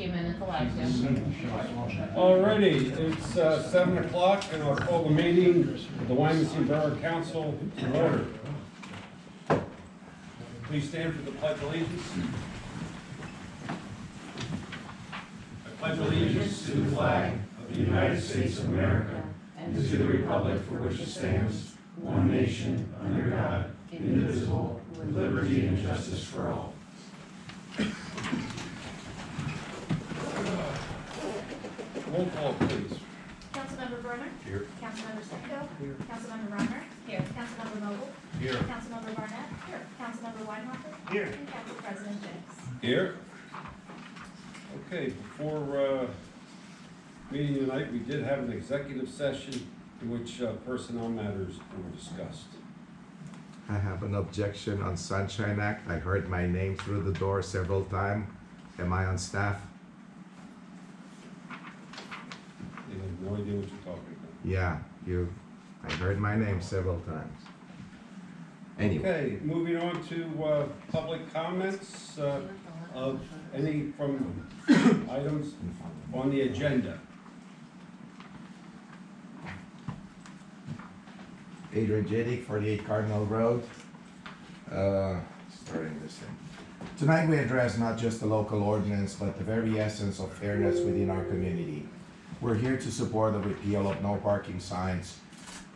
few minutes, allowed to. Alrighty, it's 7 o'clock and I'll call the meeting of the Wyomissing Borough Council to order. Please stand for the Pledge of Allegiance. I pledge allegiance to the flag of the United States of America and to the republic for which it stands, one nation, under God, indivisible, with liberty and justice for all. Roll call, please. Councilmember Berner? Here. Councilmember Toigo? Here. Councilmember Reimer? Here. Councilmember Noble? Here. Councilmember Barnett? Here. Councilmember Weinhofer? Here. And Council President James. Here. Okay, before meeting tonight, we did have an executive session in which personnel matters were discussed. I have an objection on Sunshine Act. I heard my name through the door several times. Am I on staff? They have no idea what you're talking about. Yeah, I heard my name several times. Anyway, Okay, moving on to public comments of any from items on the agenda. Adrian Jedick, 48 Cardinal Road. Starting this thing. Tonight we address not just the local ordinance, but the very essence of fairness within our community. We're here to support the repeal of no parking signs,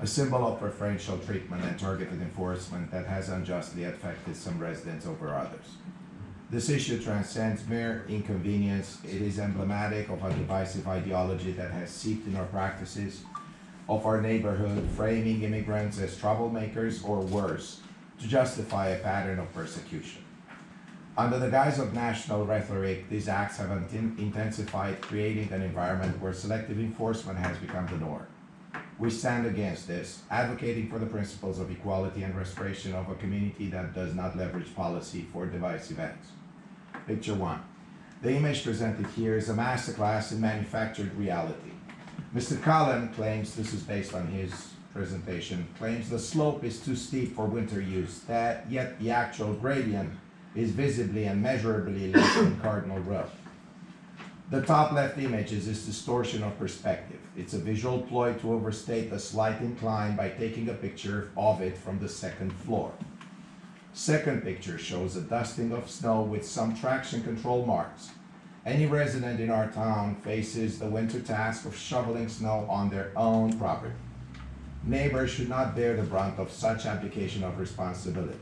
a symbol of preferential treatment and targeted enforcement that has unjustly affected some residents over others. This issue transcends mere inconvenience. It is emblematic of a divisive ideology that has seeped in our practices of our neighborhood, framing immigrants as troublemakers or worse, to justify a pattern of persecution. Under the guise of national rhetoric, these acts have intensified, creating an environment where selective enforcement has become the norm. We stand against this, advocating for the principles of equality and restoration of a community that does not leverage policy for divisive ends. Picture 1. The image presented here is a masterclass in manufactured reality. Mr. Cullen claims, this is based on his presentation, claims the slope is too steep for winter use, yet the actual gradient is visibly and measurably less than Cardinal Road. The top left image is this distortion of perspective. It's a visual ploy to overstate the slight incline by taking a picture of it from the second floor. Second picture shows a dusting of snow with some traction control marks. Any resident in our town faces the winter task of shoveling snow on their own property. Neighbors should not bear the brunt of such abdication of responsibility.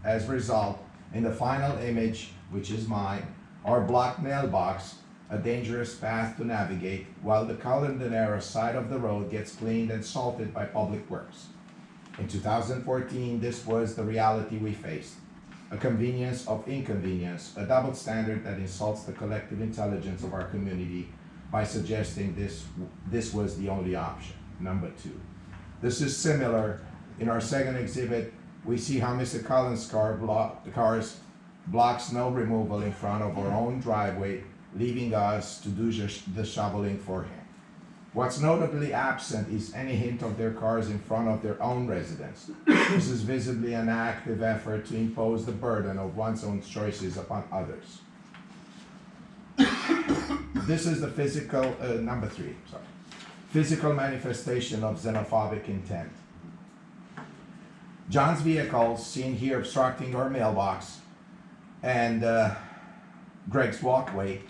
As a result, in the final image, which is mine, our blocked mailbox, a dangerous path to navigate, while the Cullen-Denera side of the road gets cleaned and salted by Public Works. In 2014, this was the reality we faced. A convenience of inconvenience, a double standard that insults the collective intelligence of our community by suggesting this was the only option. Number 2. This is similar. In our second exhibit, we see how Mr. Cullen's cars block snow removal in front of our own driveway, leaving us to do the shoveling for him. What's notably absent is any hint of their cars in front of their own residence. This is visibly an active effort to impose the burden of one's own choices upon others. This is the physical, number 3, physical manifestation of xenophobic intent. John's vehicles, seen here obstructing our mailbox, and Greg's walkway,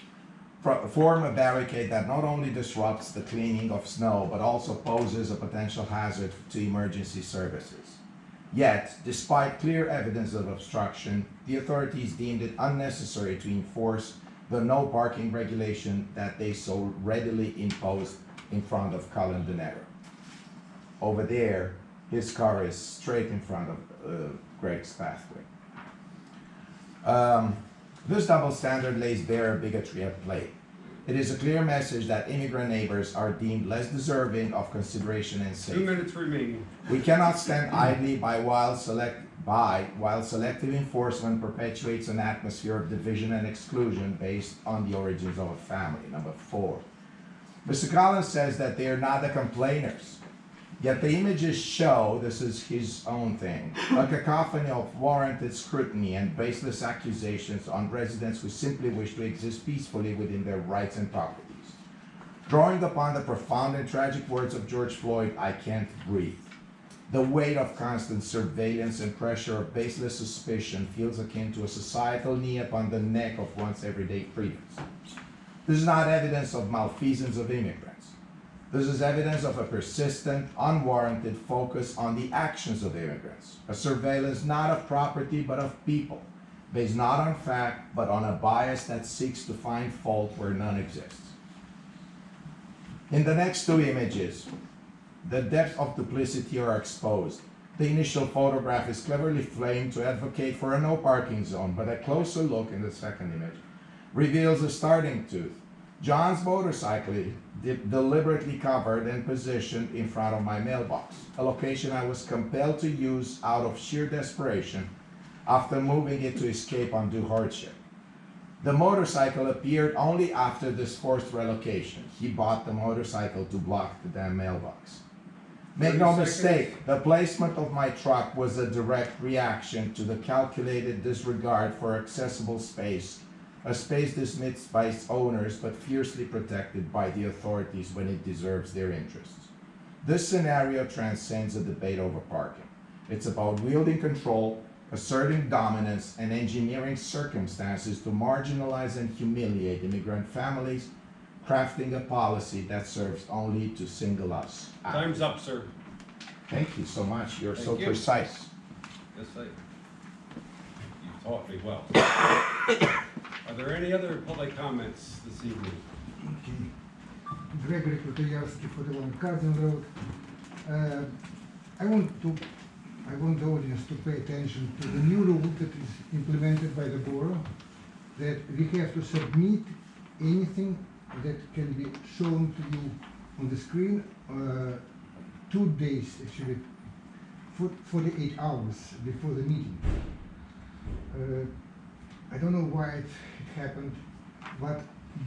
form a barricade that not only disrupts the cleaning of snow, but also poses a potential hazard to emergency services. Yet, despite clear evidence of obstruction, the authorities deemed it unnecessary to enforce the no parking regulation that they so readily imposed in front of Cullen-Denera. Over there, his car is straight in front of Greg's pathway. This double standard lays bare bigotry at play. It is a clear message that immigrant neighbors are deemed less deserving of consideration and safety. 2 minutes remaining. We cannot stand idly by while selective enforcement perpetuates an atmosphere of division and exclusion based on the origins of a family. Number 4. Mr. Collins says that they are not the complainers. Yet the images show, this is his own thing, a cacophony of warranted scrutiny and baseless accusations on residents who simply wish to exist peacefully within their rights and properties. Drawing upon the profound and tragic words of George Floyd, I can't breathe. The weight of constant surveillance and pressure of baseless suspicion feels akin to a societal knee upon the neck of one's everyday freedoms. This is not evidence of malfeasance of immigrants. This is evidence of a persistent, unwarranted focus on the actions of immigrants, a surveillance not of property but of people, based not on fact but on a bias that seeks to find fault where none exists. In the next two images, the depths of duplicity are exposed. The initial photograph is cleverly framed to advocate for a no parking zone, but a closer look in the second image reveals a starting tooth. John's motorcycle deliberately covered and positioned in front of my mailbox, a location I was compelled to use out of sheer desperation after moving it to escape undue hardship. The motorcycle appeared only after this forced relocation. He bought the motorcycle to block the damn mailbox. Make no mistake, the placement of my truck was a direct reaction to the calculated disregard for accessible space, a space dismissed by its owners but fiercely protected by the authorities when it deserves their interests. This scenario transcends a debate over parking. It's about wielding control, asserting dominance, and engineering circumstances to marginalize and humiliate immigrant families, crafting a policy that serves only to single us out. Time's up, sir. Thank you so much. You're Thank so you. precise. Yes, you taught me well. Are there any other public comments this evening? Okay. Gregory Kutuyevsky, 41 Cardin Road. I want the audience to pay attention to the new rule that is implemented by the Borough, that we have to submit anything that can be shown to you on the screen 2 days, actually, 48 hours before the meeting. I don't know why it happened, but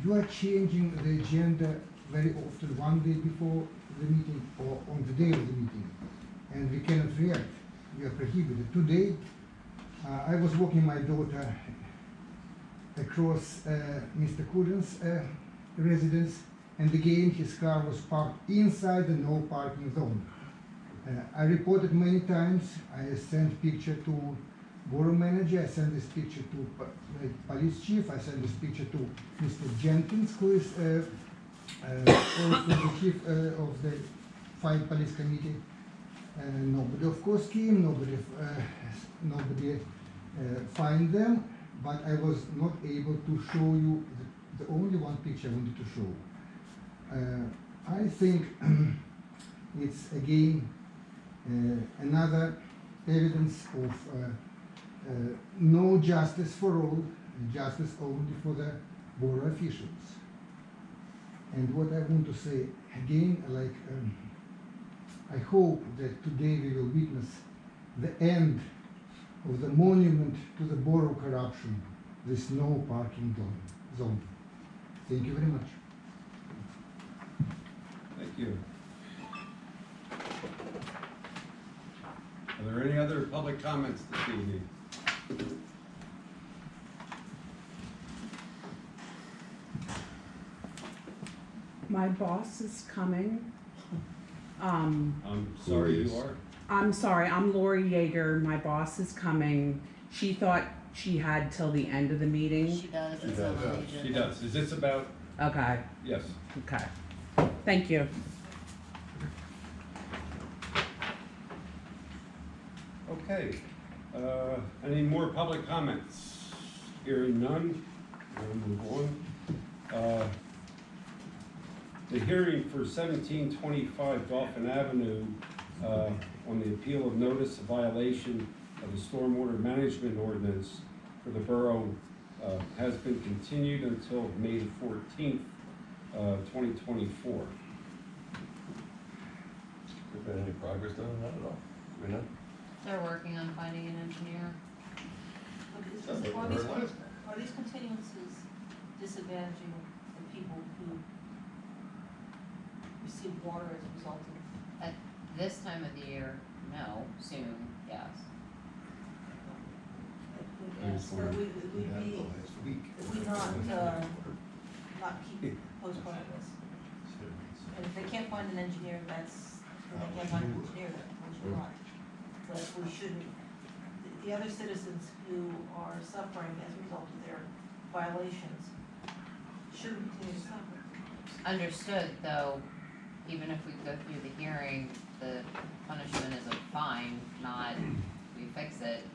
you are changing the agenda very often 1 day before the meeting or on the day of the meeting, and we cannot react. We are prohibited. Today, I was walking my daughter across Mr. Kuden's residence, and again his car was parked inside the no parking zone. I reported many times. I sent picture to Borough manager, I sent this picture to police chief, I sent this picture to Mr. Jenkins, who is also the chief of the Fire Police Committee. Nobody, of course, came, nobody find them, but I was not able to show you the only one picture I wanted to show. I think it's again another evidence of no justice for all, justice only for the borough officials. And what I want to say again, like, I hope that today we will witness the end of the monument to the borough corruption, this no parking zone. Thank you very much. Thank you. Are there any other public comments this evening? My boss is coming. I'm sorry you are. I'm sorry, I'm Lori Yeager. My boss is coming. She thought she had till the end of the meeting. She does, it's on the agenda. She does. Is this about, Okay, yes. okay. Thank you. Okay. Any more public comments? Hearing none, we'll move on. The hearing for 1725 Dauphin Avenue on the appeal of notice of violation of the stormwater management ordinance for the borough has been continued until May the 14th, 2024. Has there been any progress done on that at all? Do we know? They're working on finding an engineer. Are these continuances disadvantaging the people who receive water as a result of This time of the year, no, soon, yes. Yes, but we'd be, if we not keep postponing this. And if they can't find an engineer, then they can't find an engineer, which we are. But we shouldn't, the other citizens who are suffering as a result of their violations shouldn't continue to suffer. Understood, though, even if we go through the hearing, the punishment is a fine, not we fix it.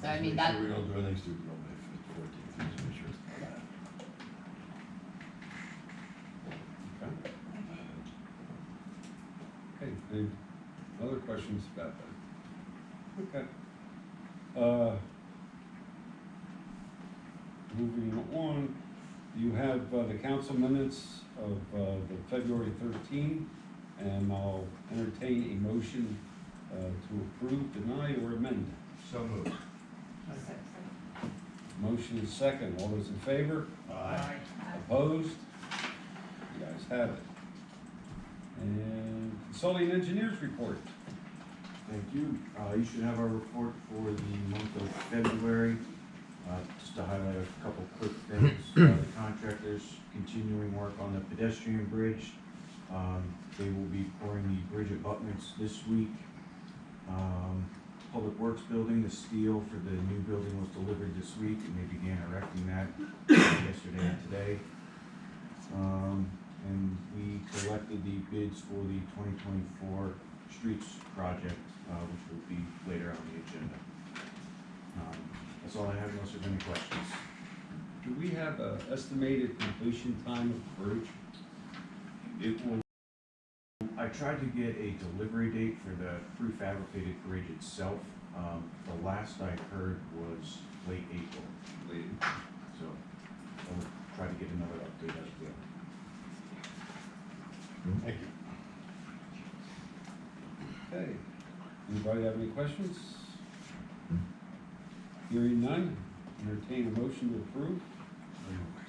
So I mean, Make that, sure we don't do anything stupid on May 14th, just make sure it's not that. Okay, any other questions about that? Okay. Moving on, you have the council minutes of the February 13, and I'll entertain a motion to approve, deny, or amend. So moved. Motion is second. All those in favor? Aye. Opposed? You guys have it. And consulting engineers report. Thank you. You should have our report for the month of February. Just to highlight a couple quick things. The contractors continuing work on the pedestrian bridge. They will be pouring the bridge abutments this week. Public Works building, the steel for the new building was delivered this week, and they began erecting that yesterday and today. And we collected the bids for the 2024 streets project, which will be later on the agenda. That's all I have unless there's any questions. Do we have an estimated completion time of the bridge? It will. I tried to get a delivery date for the prefabricated bridge itself. The last I heard was late April. So I'll try to get another update as well. Thank you. Okay. Anybody have any questions? Hearing none, entertain a motion to approve.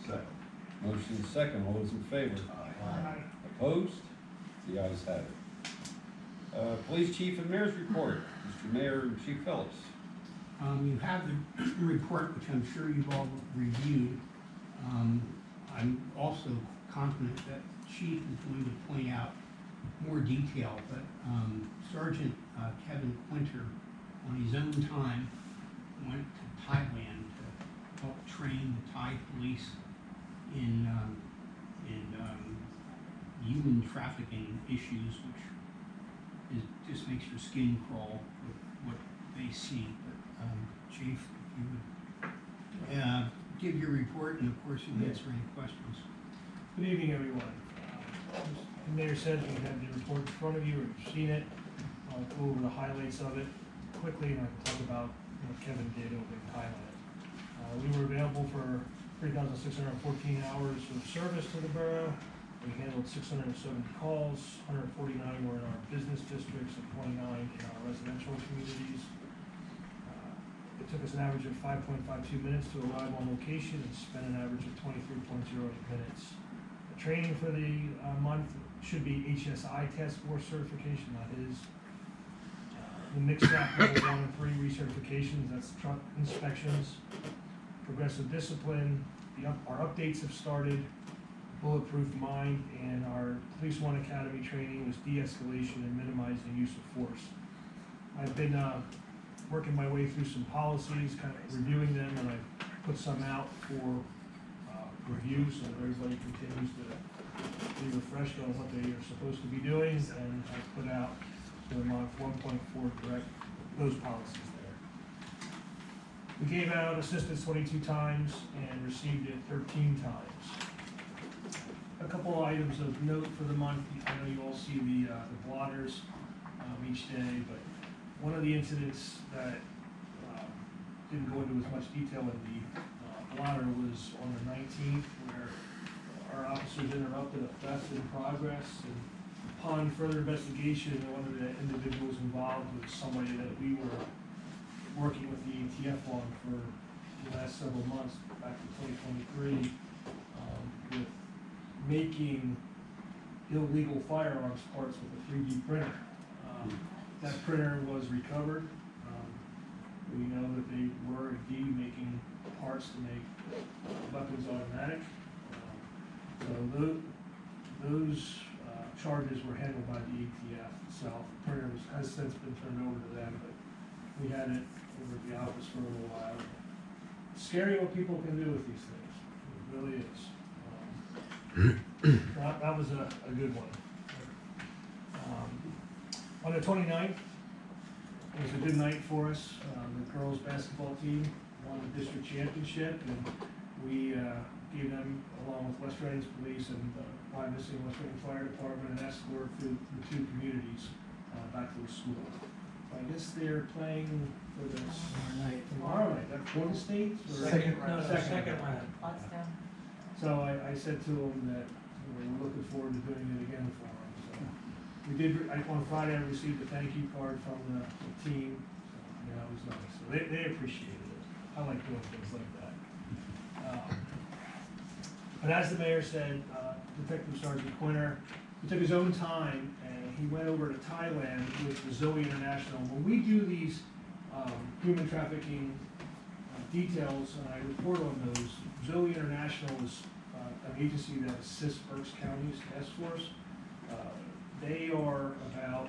Second. Motion is second. All those in favor? Opposed? The ayes have it. Police chief and mayor's report. Mr. Mayor and Chief Phillips. You have the report, which I'm sure you've all reviewed. I'm also confident that Chief is going to point out more detail, but Sergeant Kevin Quinter, on his own time, went to Thailand to help train the Thai police in human trafficking issues, which just makes your skin crawl with what they see. But Chief, if you would give your report, and of course you'll answer any questions. Good evening, everyone. As the mayor said, you have the report in front of you, or you've seen it. I'll go over the highlights of it quickly, and I can talk about what Kevin did over in Thailand. We were available for 3,614 hours of service to the borough. We handled 670 calls, 149 were in our business districts and 29 in our residential communities. It took us an average of 5.52 minutes to arrive on location and spent an average of 23.08 minutes. The training for the month should be HSI Task Force certification, that is. The mixed staff level 1 and 3 recertifications, that's truck inspections. Progressive discipline, our updates have started. Bulletproof mind, and our Police One Academy training was de-escalation and minimizing the use of force. I've been working my way through some policies, kind of reviewing them, and I put some out for review so that everybody continues to be refreshed on what they are supposed to be doing, and I put out the mod 1.4 direct those policies there. We gave out assistance 22 times and received it 13 times. A couple of items of note for the month. I know you all see the blotters each day, but one of the incidents that didn't go into as much detail in the blotter was on the 19th, where our officers interrupted a theft in progress, and upon further investigation, one of the individuals involved was somebody that we were working with the ATF on for the last several months, back in 2023, with making illegal firearms parts with a 3D printer. That printer was recovered. We know that they were indeed making parts to make weapons automatic. So those charges were handled by the ATF itself. The printer has since been turned over to them, but we had it over at the office for a little while. It's scary what people can do with these things. It really is. That was a good one. On the 29th, it was a good night for us. The girls' basketball team won the district championship, and we gave them, along with West Reading's police and Wyomissing West Reading Fire Department, an escort through the two communities back to the school. I guess they're playing for this tomorrow night. That Florida State? Or- Second round. Second. Pottstown. So I said to them that we're looking forward to doing it again for them. So we did, on Friday, I received a thank you card from the team. So, that was nice. So they appreciated it. I like doing things like that. But as the mayor said, Detective Sergeant Quinter, he took his own time and he went over to Thailand with the Zoe International. When we do these human trafficking details, and I report on those, Zoe International is an agency that assists Berks County's task force. They are about,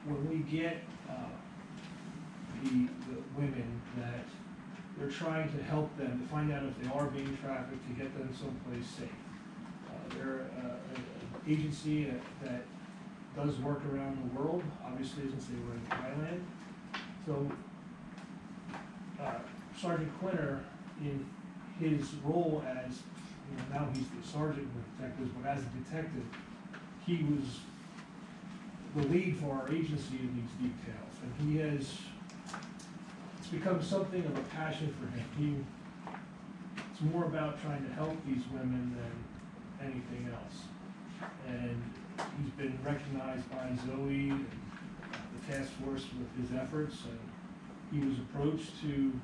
when we get the women that they're trying to help them to find out if they are being trafficked, to get them someplace safe. They're an agency that does work around the world, obviously since they were in Thailand. So Sergeant Quinter, in his role as, now he's the sergeant with detectives, but as a detective, he was the lead for our agency in these details. And he has, it's become something of a passion for him. It's more about trying to help these women than anything else. And he's been recognized by Zoe and the task force with his efforts, and he was approached to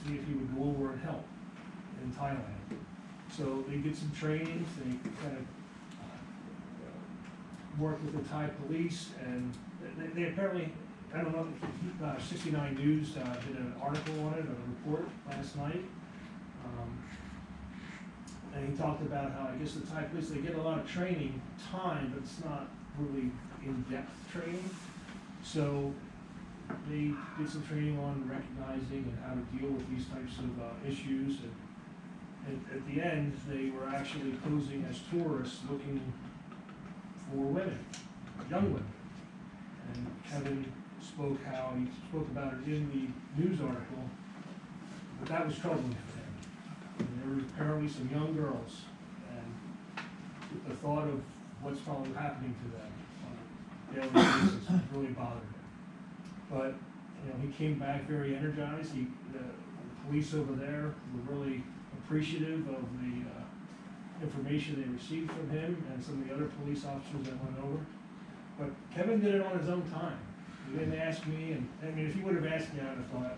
see if he would go over and help in Thailand. So they did some trainings, they kind of worked with the Thai police, and they apparently, I don't know, 69 News did an article on it, a report last night. And he talked about how, I guess the Thai police, they get a lot of training time, but it's not really in-depth training. So they did some training on recognizing and how to deal with these types of issues. And at the end, they were actually posing as tourists looking for women, young women. And Kevin spoke how he spoke about it in the news article, but that was troubling for him. And there were apparently some young girls, and the thought of what's probably happening to them on a daily basis really bothered him. But he came back very energized. The police over there were really appreciative of the information they received from him and some of the other police officers that went over. But Kevin did it on his own time. He didn't ask me, and I mean, if he would have asked me, I would have thought,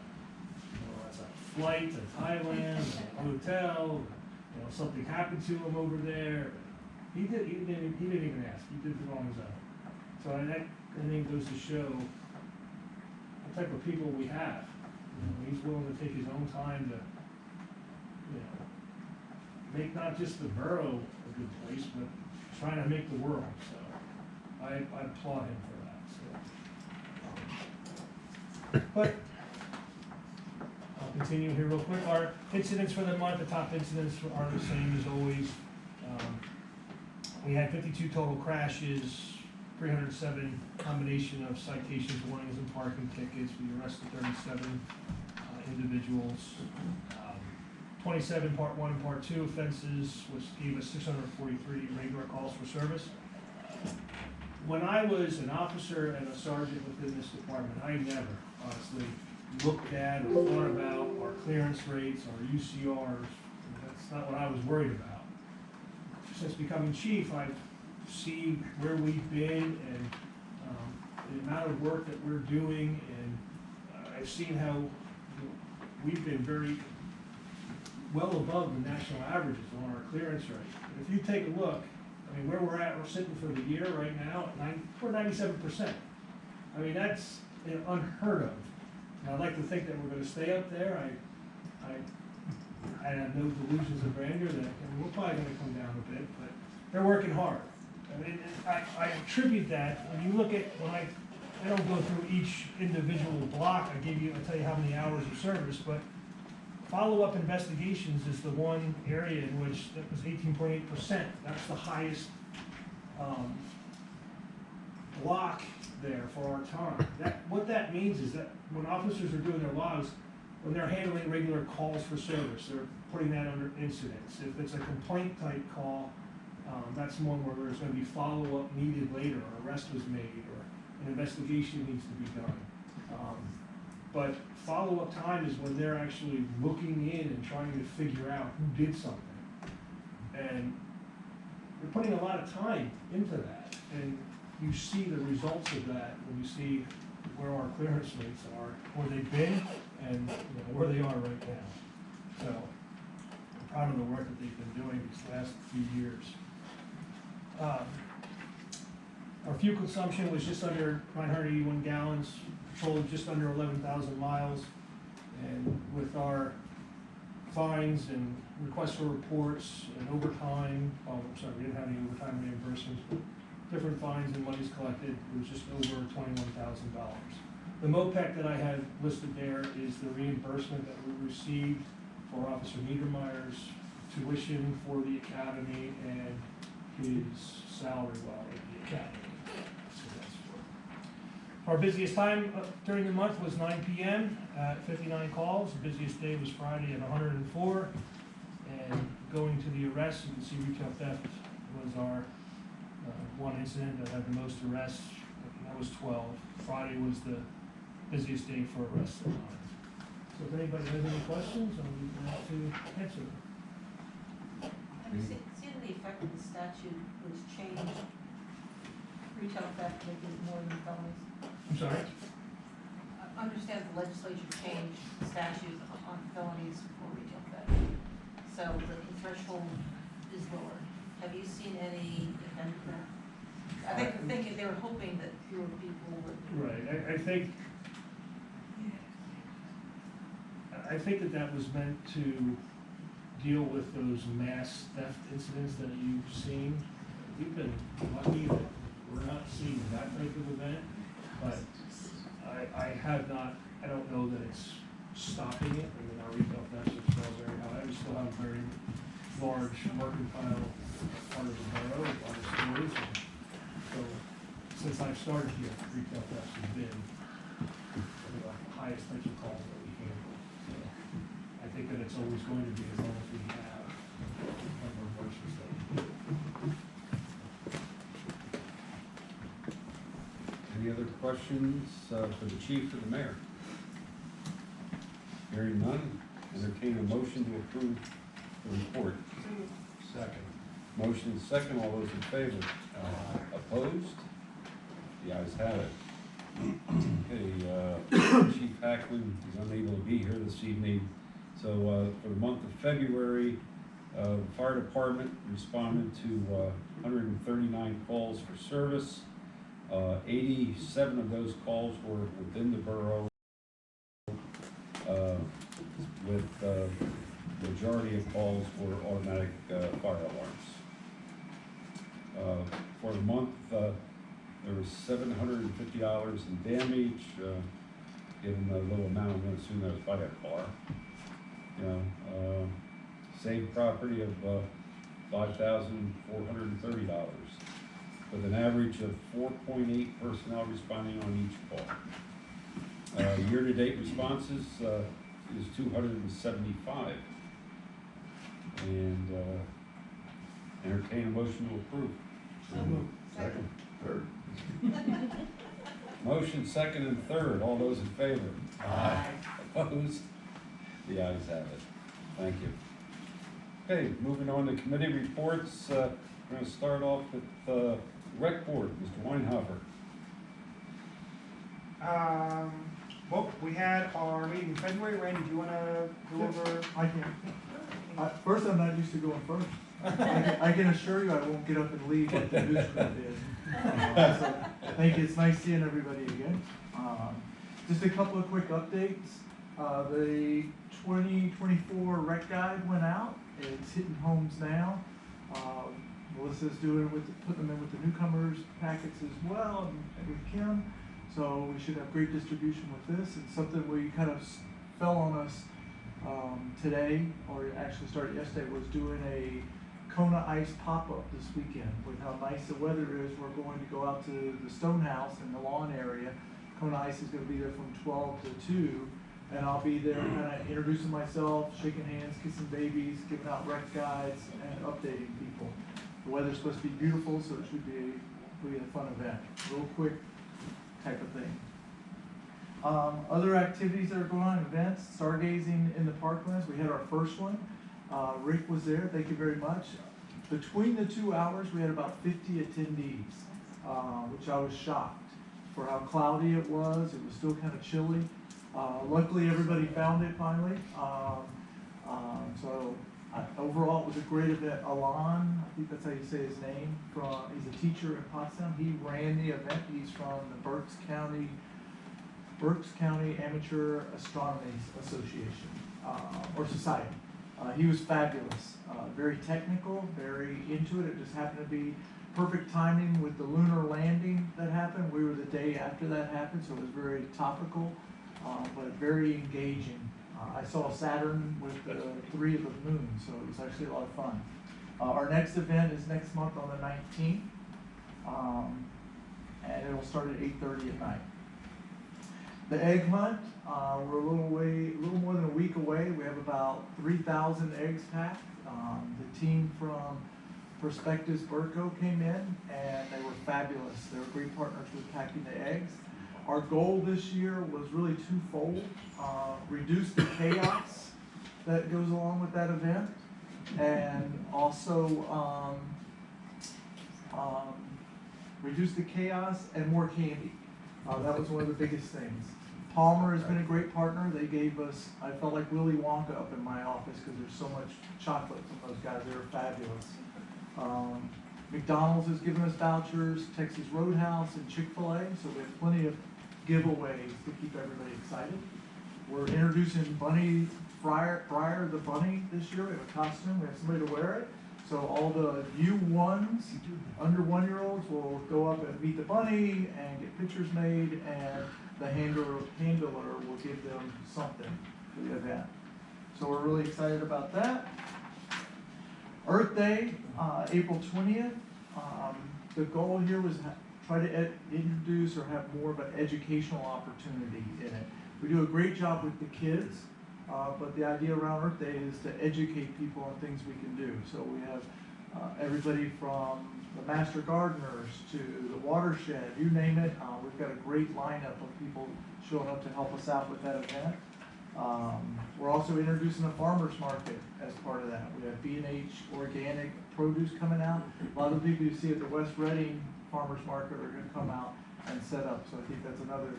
that's a flight to Thailand, a hotel, something happened to him over there. He didn't even ask. He did it on his own. So that, I think, goes to show the type of people we have. He's willing to take his own time to, make not just the borough a good place, but trying to make the world. So I applaud him for that. So. But I'll continue here real quick. Our incidents for the month, the top incidents are the same as always. We had 52 total crashes, 307 combination of citations, warnings, and parking tickets. We arrested 37 individuals. 27 Part 1 and Part 2 offenses, which gave us 643 regular calls for service. When I was an officer and a sergeant within this department, I never, honestly, looked at or thought about our clearance rates, our UCRs. That's not what I was worried about. Since becoming chief, I've seen where we've been and the amount of work that we're doing, and I've seen how we've been very well above the national averages on our clearance rate. And if you take a look, I mean, where we're at, we're sitting for the year right now at we're 97%. I mean, that's unheard of. And I'd like to think that we're gonna stay up there. I have no delusions of grandeur that, we're probably gonna come down a bit, but they're working hard. I mean, I attribute that, when you look at, I don't go through each individual block, I tell you how many hours of service, but follow-up investigations is the one area in which that was 18.8%. That's the highest block there for our time. What that means is that when officers are doing their logs, when they're handling regular calls for service, they're putting that under incidents. If it's a complaint type call, that's one where there's going to be follow-up needed later, or arrest was made, or an investigation needs to be done. But follow-up time is when they're actually looking in and trying to figure out who did something. And we're putting a lot of time into that. And you see the results of that when you see where our clearance rates are, where they've been, and where they are right now. So I'm proud of the work that they've been doing these last few years. Our fuel consumption was just under 981 gallons, patrolled just under 11,000 miles. And with our fines and requests for reports and overtime, we didn't have any overtime reimbursements, but different fines and monies collected, it was just over $21,000. The MOPEC that I have listed there is the reimbursement that we received for Officer Niedermeyer's tuition for the academy and his salary while at the academy. So that's for. Our busiest time during the month was 9 p.m. at 59 calls. The busiest day was Friday at 104. And going to the arrests, you can see retail theft was our one incident that had the most arrests. That was 12. Friday was the busiest day for arrests. So if anybody has any questions, I'll be glad to answer them. Have you seen the effect of the statute was changed? Retail theft making it more than felonies? I'm sorry? I understand the legislature changed the statute on felonies for retail theft. So the threshold is lower. Have you seen any effect of that? I think they're thinking, they were hoping that fewer people would. Right, I think that was meant to deal with those mass theft incidents that you've seen. We've been lucky that we're not seeing that type of event, but I don't know that it's stopping it. I mean, our retail theft is still very high. We still have a very large mercantile part of the borough, a lot of stores. So since I've started here, retail theft has been one of the highest types of calls that we handle. So I think that it's always going to be as long as we have a number of merchants that. Any other questions for the chief or the mayor? Hearing none, entertain a motion to approve the report. Second. Motion is second, all those in favor? Opposed? The ayes have it. Okay, Chief Hackman is unable to be here this evening. So for the month of February, the fire department responded to 139 calls for service. 87 of those calls were within the borough, with the majority of calls were automatic fire alarms. For the month, there was $750 in damage, given the low amount, I'm going to assume that was by a car. Saved property of $5,430, with an average of 4.8 personnel responding on each call. Year-to-date responses is 275. And entertain a motion to approve. So moved. Second. Third. Motion second and third. All those in favor? Aye. Opposed? The ayes have it. Thank you. Okay, moving on to committee reports. We're going to start off with Rec Board, Mr. Weinhofer. Well, we had our meeting in February. Randy, do you want to go over? I can. First, I'm not used to going first. I can assure you I won't get up and leave like the news crew did. So, thank you, it's nice seeing everybody again. Just a couple of quick updates. The 2024 rec guide went out. It's hitting homes now. Melissa's doing putting them in with the newcomers packets as well, and with Kim. So we should have great distribution with this. It's something we kind of fell on us today, or actually started yesterday, was doing a Kona Ice pop-up this weekend. With how nice the weather is, we're going to go out to the Stonehouse in the lawn area. Kona Ice is going to be there from 12 to 2, and I'll be there kind of introducing myself, shaking hands, kissing babies, giving out rec guides, and updating people. The weather's supposed to be beautiful, so it should be a fun event. Real quick type of thing. Other activities that are going on, events, stargazing in the parklands. We had our first one. Rick was there, thank you very much. Between the 2 hours, we had about 50 attendees, which I was shocked for how cloudy it was. It was still kind of chilly. Luckily, everybody found it finally. Overall, it was a great event. Alon, I think that's how you say his name, he's a teacher in Potsdam. He ran the event. He's from the Berks County Amateur Astronomy Association, or Society. He was fabulous, very technical, very into it. It just happened to be perfect timing with the lunar landing that happened. We were the day after that happened, so it was very topical, but very engaging. I saw Saturn with 3 of the moons, so it was actually a lot of fun. Our next event is next month on the 19th, and it'll start at 8:30 at night. The egg hunt, we're a little more than a week away. We have about 3,000 eggs packed. The team from Perspectives Burco came in, and they were fabulous. They were great partners with packing the eggs. Our goal this year was really twofold. Reduce the chaos that goes along with that event, and also reduce the chaos and more candy. That was one of the biggest things. Palmer has been a great partner. They gave us, I felt like Willy Wonka up in my office because there's so much chocolate from those guys. They were fabulous. McDonald's has given us vouchers, Texas Roadhouse, and Chick-fil-A, so we have plenty of giveaways to keep everybody excited. We're introducing Bunny Fryer the bunny this year. We have a costume, we have somebody to wear it. So all the U1s, under 1-year-olds, will go up and meet the bunny and get pictures made, and the handler will give them something for the event. So we're really excited about that. Earth Day, April 20th. The goal here was try to introduce or have more of an educational opportunity in it. We do a great job with the kids, but the idea around Earth Day is to educate people on things we can do. So we have everybody from the Master Gardeners to the Watershed, you name it. We've got a great lineup of people showing up to help us out with that event. We're also introducing a farmer's market as part of that. We have B&H organic produce coming out. A lot of the people you see at the West Reading Farmers Market are going to come out and set up. So I think that's another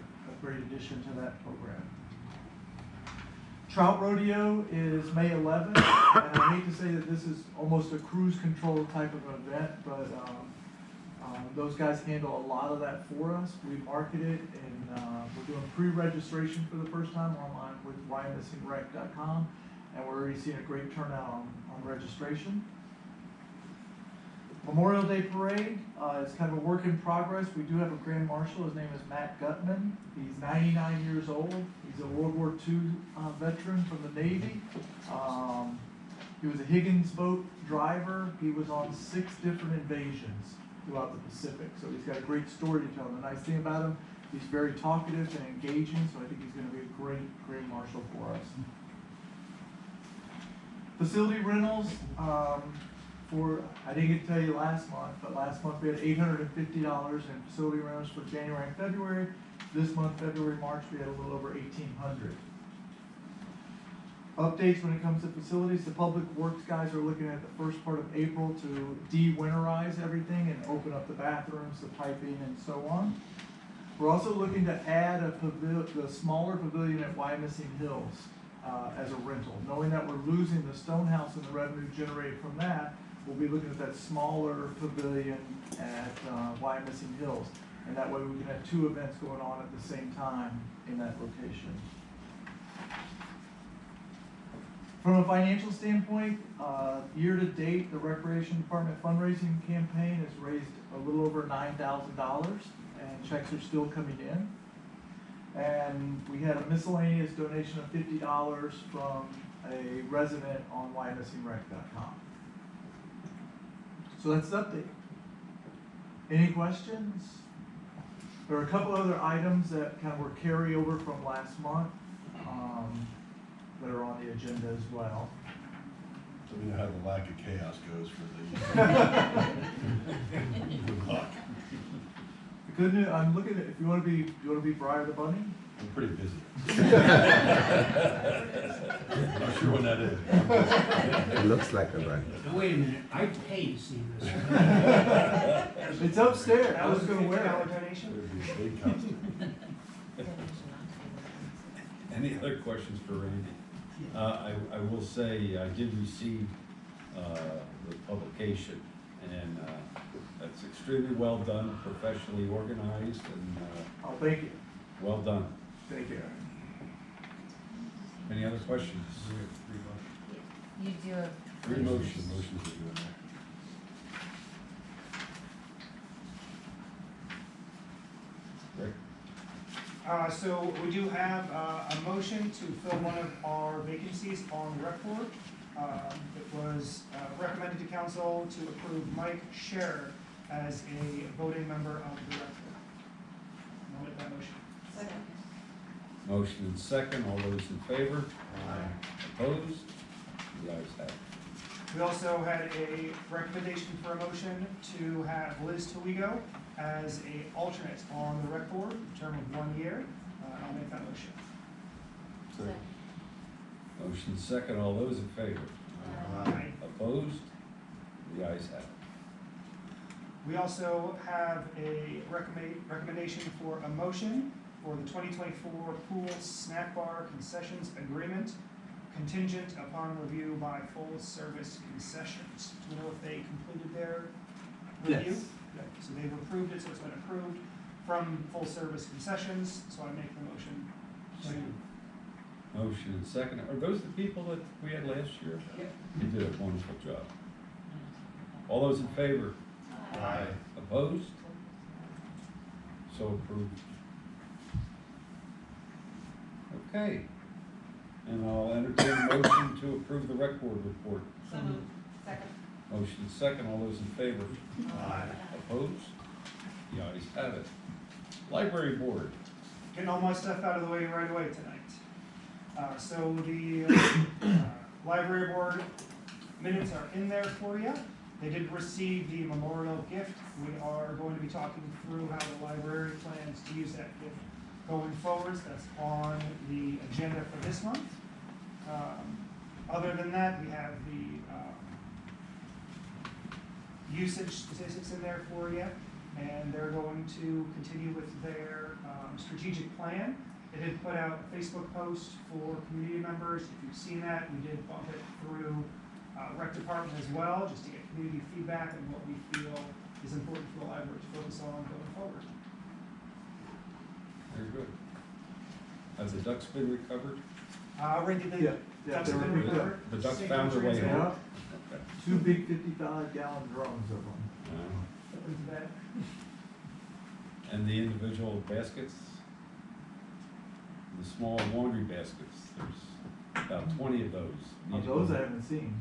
great addition to that program. Trout Rodeo is May 11th, and I hate to say that this is almost a cruise control type of event, but those guys handle a lot of that for us. We market it, and we're doing pre-registration for the first time online with wyomissingrec.com, and we're already seeing a great turnout on registration. Memorial Day Parade is kind of a work in progress. We do have a Grand Marshal. His name is Matt Gutman. He's 99 years old. He's a World War II veteran from the Navy. He was a Higgins boat driver. He was on 6 different invasions throughout the Pacific. So he's got a great story to tell. The nice thing about him, he's very talkative and engaging, so I think he's going to be a great Grand Marshal for us. Facility rentals. I didn't get to tell you last month, but last month we had $850 in facility rentals for January and February. This month, February, March, we had a little over 1,800. Updates when it comes to facilities. The public works guys are looking at the first part of April to de-winterize everything and open up the bathrooms, the piping, and so on. We're also looking to add the smaller pavilion at Wyomissing Hills. as a rental. Knowing that we're losing the stone house and the revenue generated from that, we'll be looking at that smaller pavilion at Wyomissing Hills. And that way we can have two events going on at the same time in that location. From a financial standpoint, year to date, the Recreation Department fundraising campaign has raised a little over $9,000, and checks are still coming in. And we had a miscellaneous donation of $50 from a resident on wymissingrec.com. So that's the update. Any questions? There are a couple other items that kind of were carryover from last month that are on the agenda as well. So we know how the lack of chaos goes for the. Good luck. The good news, I'm looking at, if you want to be Briar the Bunny? I'm pretty busy. Not sure when that is. It looks like a run. Wait a minute, I'd pay to see this. It's upstairs. I That was was a gonna wear $50 it. donation? It'd be a big costume. Any other questions for Randy? I will say, I did receive, the publication, and, that's extremely well done, professionally organized, and, Oh, thank you. well done. Thank you. Any other questions? You do have. Three motions are doing there. Rick? So we do have a motion to fill one of our vacancies on the rec board. It was recommended to council to approve Mike Scherer as a voting member of the rec board. I'll make that motion. Second. Motion and second, all those in favor? Opposed? The ayes have it. We also had a recommendation for a motion to have Liz Toigo as a alternate on the rec board, term of 1 year. I'll make that motion. Motion second, all those in favor? Aye. Opposed? The ayes have it. We also have a recommendation for a motion for the 2024 pool snack bar concessions agreement contingent upon review by Full Service Concessions. Do you know if they completed their review? Yes. Good. So they've approved it, so it's been approved from Full Service Concessions, so I make the motion to. Motion and second, are those the people that we had last year? Yep. They did a wonderful job. All those in favor? Aye. Opposed? So approved. Okay. And I'll entertain a motion to approve the rec board report. So moved. Second. Motion second, all those in favor? Opposed? The ayes have it. Library board. Getting all my stuff out of the way right away tonight. So the library board minutes are in there for you. They did receive the memorial gift. We are going to be talking through how the library plans to use that gift going forwards. That's on the agenda for this month. Other than that, we have the usage statistics in there for you, and they're going to continue with their strategic plan. They did put out a Facebook post for community members. If you've seen that, we did bump it through rec department as well, just to get community feedback on what we feel is important for the library to focus on going forward. Very good. Have the ducks been recovered? Randy, the Yeah, ducks they have were been picked up. recovered. The ducks Safe found their way entry home? Yeah, Okay. 2 big 55-gallon drums of them. Put them to bed. And the individual baskets? The small laundry baskets, there's about 20 of those. Of those I haven't seen.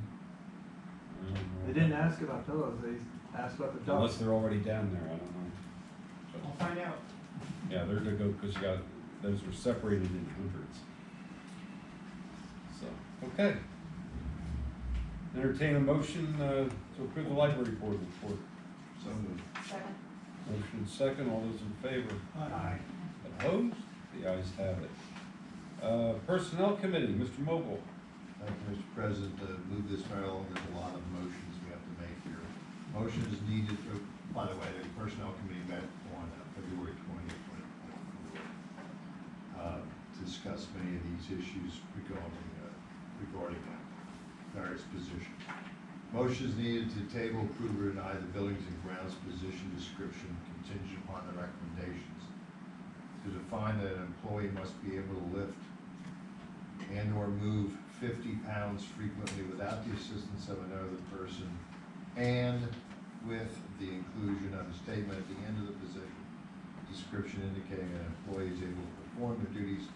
I don't know. They didn't ask about those, they asked about the Unless ducks. they're already down there, I don't know. I'll But, find out. yeah, they're to go, because you got, those were separated in hundreds. So, okay. Entertain a motion to approve the library board report. So moved. Second. Motion second, all those in favor? Aye. Opposed? The ayes have it. Personnel committee, Mr. Mogul. Thank you, Mr. President. To move this right along, there's a lot of motions we have to make here. Motion is needed, by the way, the personnel committee met on February 20th, 2024, to discuss many of these issues regarding regarding various positions. Motion is needed to table, approve, or deny the buildings and grounds position description contingent upon the recommendations. To define that an employee must be able to lift and or move 50 pounds frequently without the assistance of another person, and with the inclusion of a statement at the end of the position description indicating an employee is able to perform their duties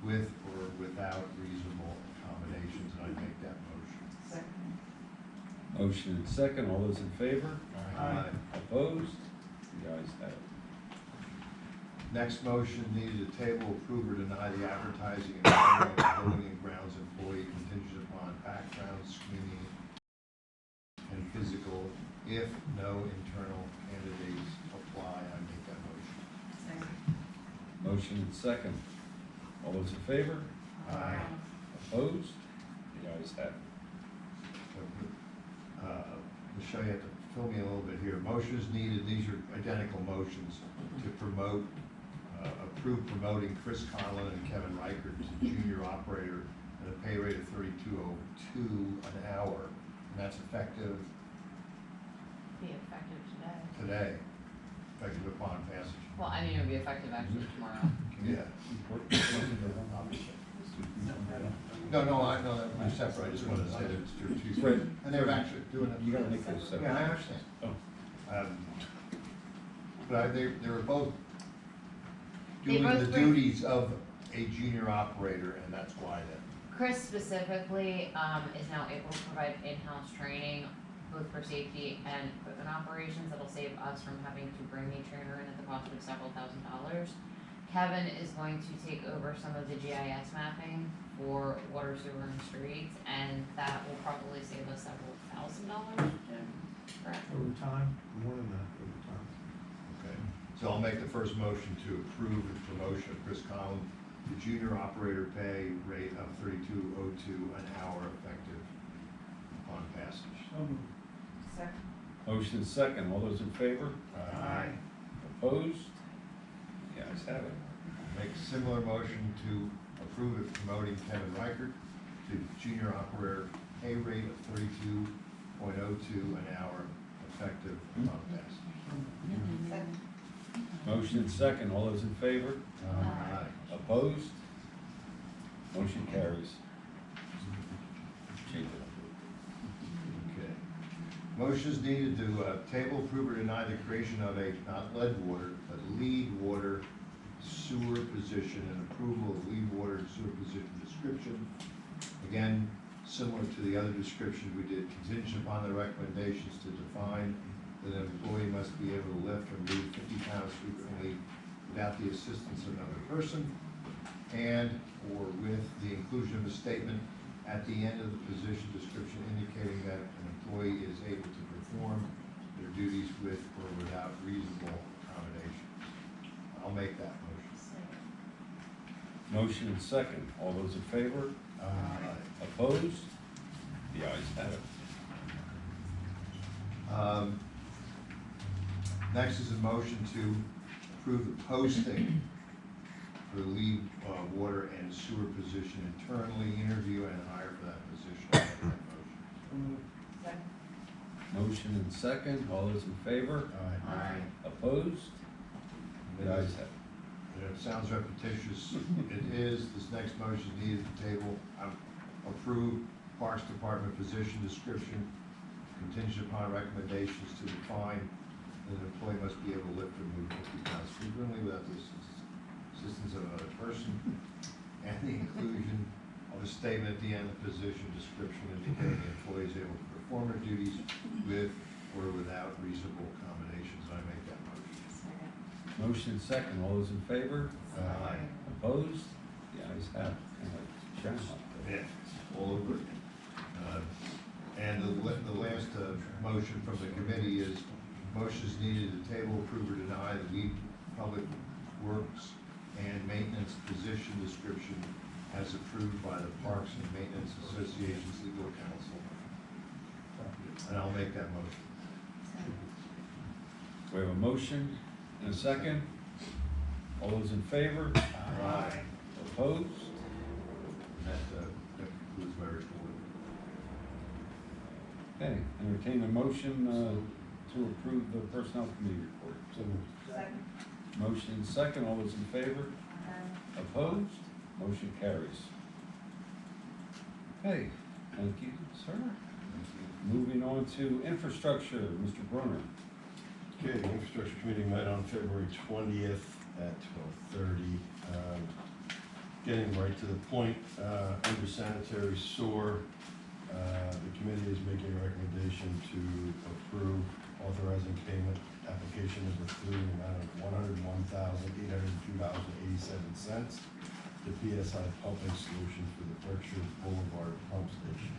with or without reasonable accommodations, and I make that motion. Second. Motion and second, all those in favor? Aye. Opposed? The ayes have it. Next motion needed to table, approve, or deny the advertising and hiring of a building and grounds employee contingent upon background screening and physical, if no internal candidates apply. I make that motion. Second. Motion and second, all those in favor? Aye. Opposed? The ayes have it. Michelle, you have to fill me a little bit here. Motion is needed, these are identical motions, to promote, approve promoting Chris Conlon and Kevin Reichert to junior operator at a pay rate of $32.02 an hour, and that's effective Be effective today. today, effective upon passage. Well, I mean, it would be effective actually tomorrow. Yeah. No, they're separate, I just wanted to say that it's two. Right. And they're actually doing it. You gotta make those separate. Yeah, I understand. Oh. But they were both They doing both the bring- duties of a junior operator, and that's why that. Chris specifically, is now able to provide in-house training, both for safety and equipment operations. That'll save us from having to bring a trainer in at the cost of several $1,000s. Kevin is going to take over some of the GIS mapping for water, sewer, and streets, and that will probably save us several $1,000s, Jim, correct? Over time. More than that, over time. Okay. So I'll make the first motion to approve the promotion of Chris Collins to junior operator pay rate of $32.02 an hour effective upon passage. Second. Motion and second, all those in favor? Aye. Opposed? The ayes have it. Make a similar motion to approve of promoting Kevin Reichert to junior operator pay rate of $32.02 an hour effective upon passage. Second. Motion and second, all those in favor? Aye. Opposed? Motion carries. Change it Okay. Motion is needed to table, approve, or deny the creation of a, not lead water, but lead water sewer position, and approval of lead water and sewer position description. Again, similar to the other descriptions we did, contingent upon the recommendations to define that an employee must be able to lift or move 50 pounds frequently without the assistance of another person, and or with the inclusion of a statement at the end of the position description indicating that an employee is able to perform their duties with or without reasonable accommodations. I'll make that motion. Motion and second, all those in favor? Opposed? The ayes have it. Next is a motion to approve the posting for the lead water and sewer position internally, interview and hire for that position. I'll make that motion. Second. Motion and second, all those in favor? Aye. Opposed? The ayes have it. It sounds repetitious. It is. This next motion is needed to table. Approve Parks Department position description contingent upon recommendations to define that an employee must be able to lift or move 50 pounds frequently without the assistance of another person, and the inclusion of a statement at the end of the position description indicating the employee is able to perform their duties with or without reasonable accommodations. I make that motion. Second. Motion and second, all those in favor? Aye. Opposed? The ayes have it. Kind of like sham up there. Yeah, all over again. And the last motion from the committee is, motion is needed to table, approve, or deny the lead public works and maintenance position description as approved by the Parks and Maintenance Association's legal counsel. And I'll make that motion. We have a motion and a second. All those in favor? Aye. Opposed? That concludes my report. Okay, entertain a motion, to approve the personnel committee report. So moved. Second. Motion and second, all those in favor? Opposed? Motion carries. Okay, thank you, sir. Moving on to infrastructure, Mr. Brunner. Okay, the infrastructure committee met on February 20th at 12:30. Getting right to the point, under sanitary sewer, the committee is making a recommendation to approve authorizing payment application number 3 in the amount of $101,802.87 to PSI Pumping Solutions for the Berkshire Boulevard Pump Station.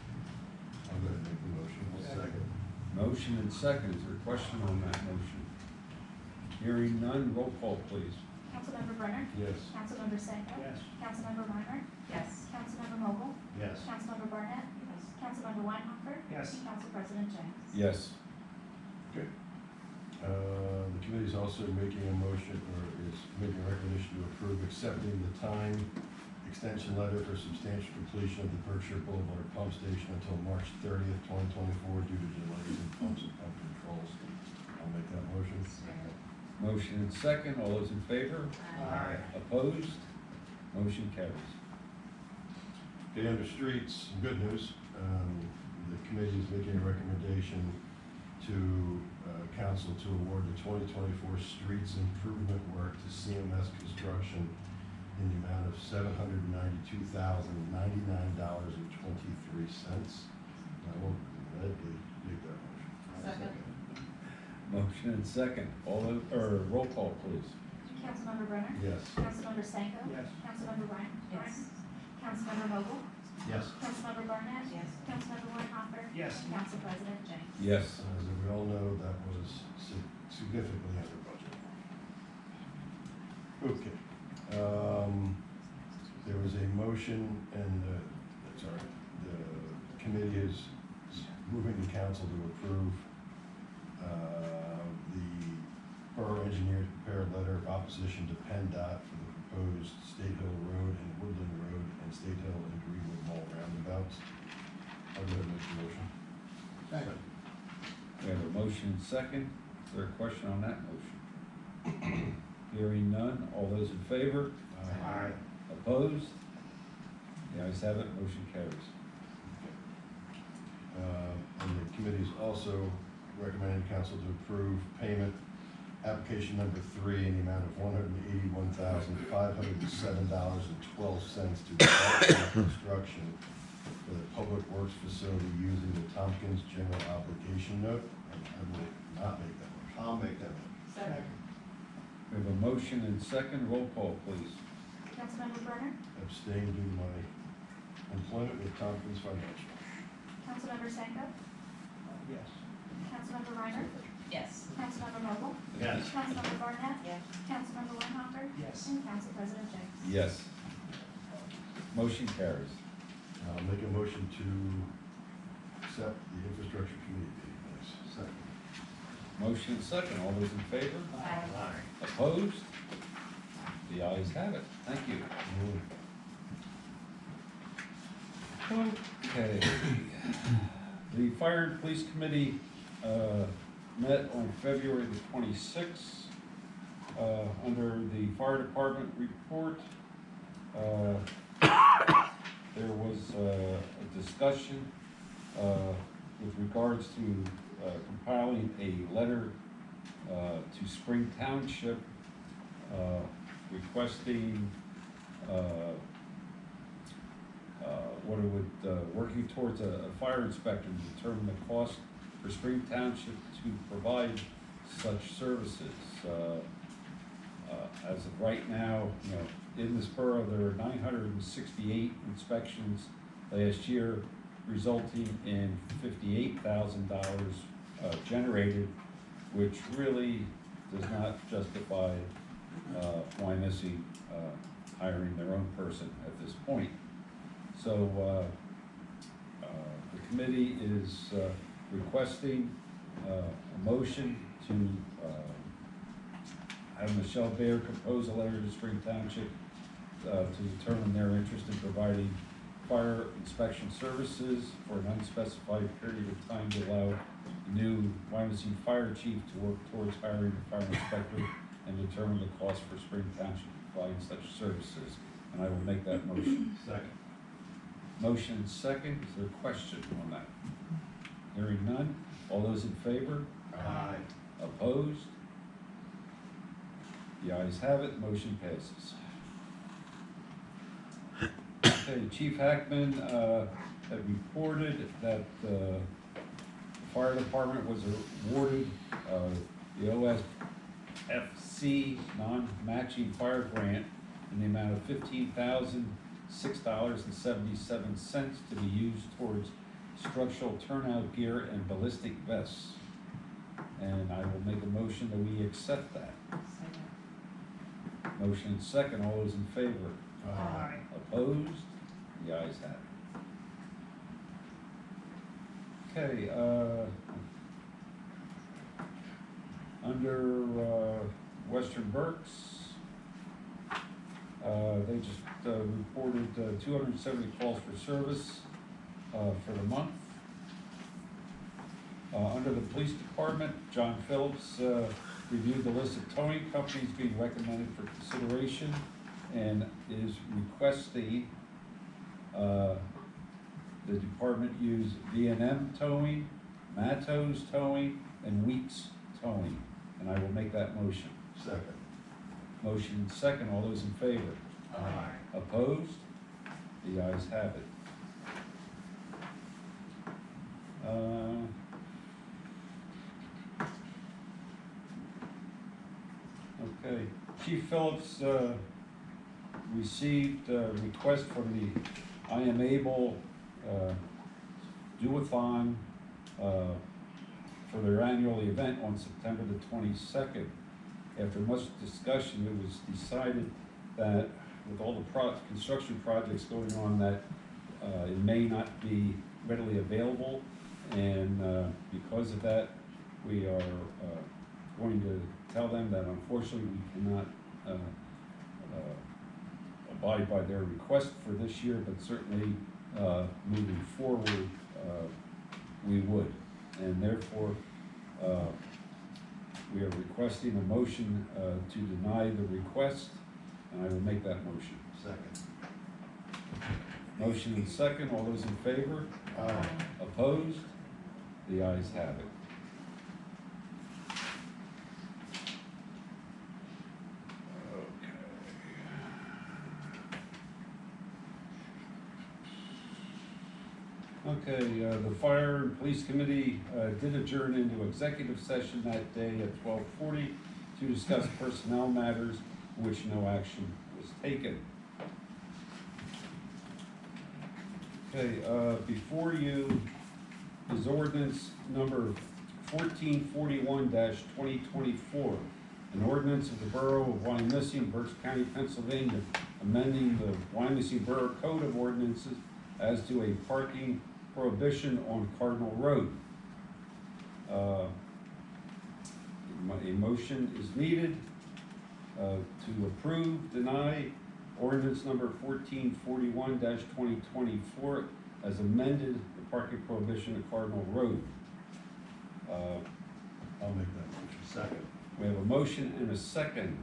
I'm going to make the motion. Second. Motion and second, is there a question on that motion? Hearing none, roll call please. Councilmember Brenner? Yes. Councilmember Seco? Yes. Councilmember Reimer? Yes. Councilmember Vogel? Yes. Councilmember Barnett? Councilmember Weinhofer? Yes. And Council President James. Yes. Okay. The committee is also making a motion, or is making a recommendation to approve accepting the time extension letter for substantial completion of the Berkshire Boulevard Pump Station until March 30th, 2024 due to delays in pumps and pump controls. I'll make that motion. Motion and second, all those in favor? Aye. Opposed? Motion carries. Okay, under streets, some good news. The committee is making a recommendation to council to award the 2024 streets improvement work to CMS Construction in the amount of $792,099.23. I will gladly make that motion. Second. Motion and second, all those, or roll call please. Councilmember Brenner? Yes. Councilmember Seco? Yes. Councilmember Reimer? Yes. Councilmember Vogel? Yes. Councilmember Barnett? Yes. Councilmember Weinhofer? Yes. And Council President James. Yes. As we all know, that was significantly under budget. Okay. There was a motion and, the committee is moving the council to approve the borough engineer to prepare a letter of opposition to PennDOT for the proposed State Hill Road and Woodland Road and State Hill and Greenwood Mall roundabouts. I'll go ahead and make the motion. Second. We have a motion and second, is there a question on that motion? Hearing none, all those in favor? Aye. Opposed? The ayes have it, motion carries. And the committee is also recommending council to approve payment application number 3 in the amount of $181,507.12 to Dauphin Construction for the Public Works Facility using the Tompkins General Obligation Note. And I will not make that motion. I'll make that motion. Second. We have a motion and second, roll call please. Councilmember Brenner? Abstain due to my employment with Tompkins Financial. Councilmember Seco? Yes. Councilmember Reimer? Yes. Councilmember Vogel? Yes. Councilmember Barnett? Yes. Councilmember Weinhofer? Yes. And Council President James. Yes. Motion carries. I'll make a motion to accept the infrastructure committee meeting minutes. Second. Motion and second, all those in favor? Aye. Opposed? The ayes have it, thank you. Okay. The Fire and Police Committee met on February the 26th. Under the Fire Department report, there was a discussion with regards to compiling a letter to Spring Township requesting what it would, working towards a fire inspector to determine the cost for Spring Township to provide such services. As of right now, in this borough, there are 968 inspections last year, resulting in $58,000 generated, which really does not justify Wyomissing hiring their own person at this point. So the committee is requesting a motion to have Michelle Bayer compose a letter to Spring Township to determine their interest in providing fire inspection services for an unspecified period of time to allow the new Wyomissing fire chief to work towards hiring a fire inspector and determine the cost for Spring Township providing such services. And I will make that motion. Second. Motion and second. Is there a question on that? Hearing none. All those in favor? Aye. Opposed? The ayes have it, motion passes. Okay, Chief Hackman had reported that the fire department was awarded the OSFC non-matching fire grant in the amount of $15,006.77 to be used towards structural turnout gear and ballistic vests. And I will make a motion that we accept that. Motion and second, all those in favor? Aye. Opposed? The ayes have it. Okay, under Western Berks, they just reported 270 calls for service for the month. Under the police department, John Phillips reviewed the list of towing companies being recommended for consideration and is requesting the department use V&M Towing, Mattos Towing, and Weeks Towing. And I will make that motion. Second. Motion second, all those in favor? Aye. Opposed? The ayes have it. Okay, Chief Phillips received a request from the I Am Able do-a-thon for their annual event on September the 22nd. After much discussion, it was decided that with all the construction projects going on that it may not be readily available, and because of that, we are going to tell them that unfortunately we cannot abide by their request for this year, but certainly moving forward we would. And therefore we are requesting a motion to deny the request, and I will make that motion. Second. Motion and second, all those in favor? Aye. Opposed? The ayes have it. Okay, the Fire and Police Committee did adjourn into executive session that day at 12:40 to discuss personnel matters in which no action was taken. Okay, before you is ordinance number 1441-2024, an ordinance of the Borough of Wyomissing, Berks County, Pennsylvania, amending the Wyomissing Borough Code of Ordinances as to a parking prohibition on Cardinal Road. A motion is needed to approve, deny ordinance number 1441-2024 as amended the parking prohibition at Cardinal Road. I'll make that motion. Second. We have a motion and a second.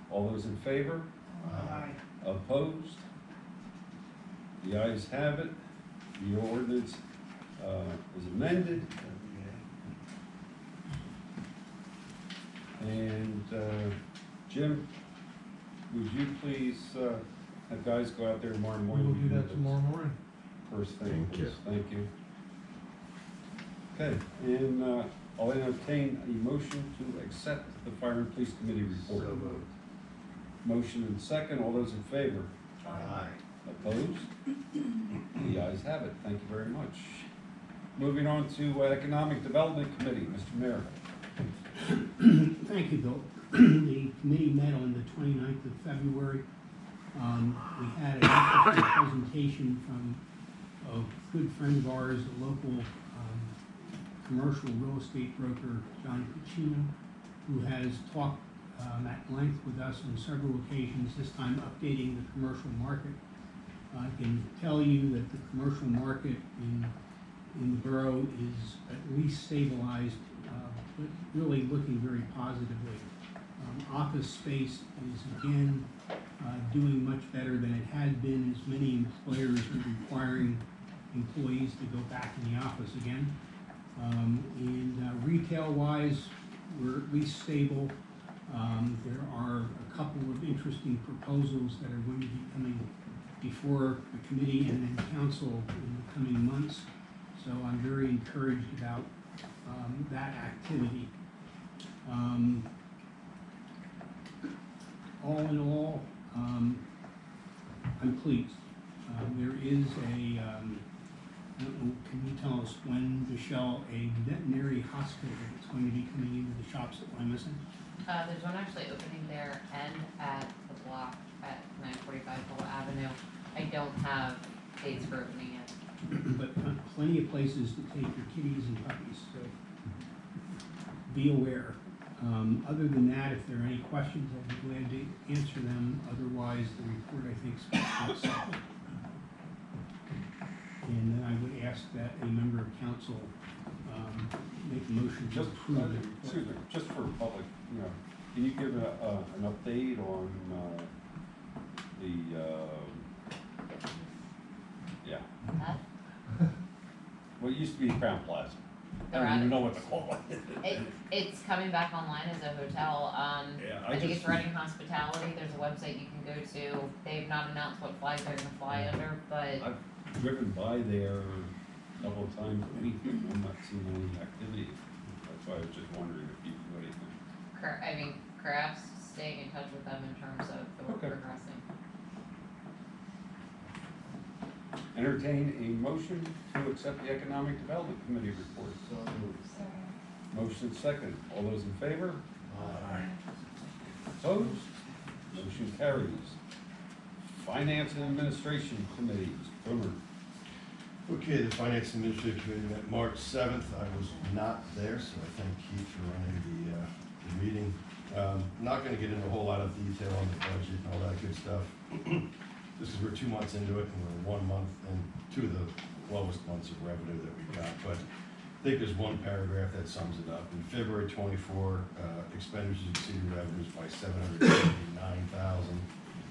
All those in favor? Aye. Opposed? The ayes have it. The ordinance is amended. And Jim, would you please have guys go out there tomorrow We morning? will do that tomorrow morning. First thing, Thank you. please. Thank you. Okay, and I'll entertain a motion to accept the Fire and Police Committee report. So moved. Motion and second, all those in favor? Aye. Opposed? The ayes have it, thank you very much. Moving on to Economic Development Committee, Mr. Mayor. Thank you, Bill. The committee met on the 29th of February. We had an interesting presentation from a good friend of ours, a local commercial real estate broker, John Cucino, who has talked at length with us on several occasions, this time updating the commercial market. I can tell you that the commercial market in the borough is at least stabilized, but really looking very positively. Office space is again doing much better than it had been, as many employers are requiring employees to go back in the office again. And retail-wise, we're at least stable. There are a couple of interesting proposals that are going to be coming before the committee and then council in the coming months. So I'm very encouraged about that activity. All in all, I'm pleased. There is I don't know, can you tell us when, Michelle, a veterinary hospital is going to be coming into the shops at Wyomissing? There's one actually opening there and at the block at 945 Full Avenue. I don't have dates for opening yet. But plenty of places to take your kitties and puppies, so be aware. Other than that, if there are any questions, I'd be glad to answer them. Otherwise, the report, I think, speaks for itself. And then I would ask that a member of council make a motion to approve it. Excuse me, just for public, can you give an update on Huh? what used to be Crown Plaza? I They're don't out even of- know what to call it. It's coming back online as a hotel. Yeah, I think it's Reading Hospitality. There's a website you can go to. They've not announced what flags they're gonna fly under, but I've driven by there a couple of times a week, and I'm not seeing any activity. That's why I was just wondering if you knew anything. Crafts staying in touch with them in terms of the work Okay. progressing. Entertain a motion to accept the Economic Development Committee report. Motion second. All those in favor? Opposed? Motion carries. Finance and Administration Committee, Mr. Boomer. Okay, the Finance Administrative Committee met March 7th. I was not there, so I thank Keith for running the meeting. Not going to get into a whole lot of detail on the budget and all that good stuff. Just because we're 2 months into it and we're 1 month and 2 of the lowest months of revenue that we've got. But I think there's one paragraph that sums it up. In February 24, expenditures exceeded revenues by $779,000.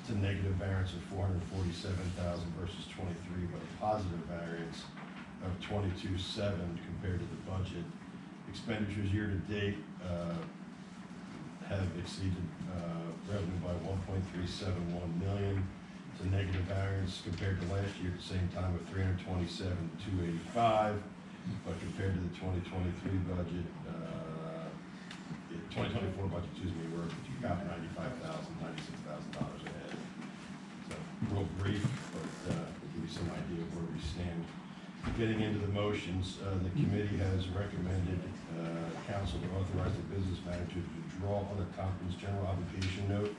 It's a negative variance of $447,000 versus 23, but a positive variance of 22.7 compared to the budget. Expenditures year to date have exceeded revenue by $1.371 million. It's a negative variance compared to last year at the same time of $327,285, but compared to the 2023 budget, 2024 budget, we're about $96,000 ahead. So, real brief, but give you some idea of where we stand. Getting into the motions, the committee has recommended council to authorize the business manager to draw on the Tompkins general obligation note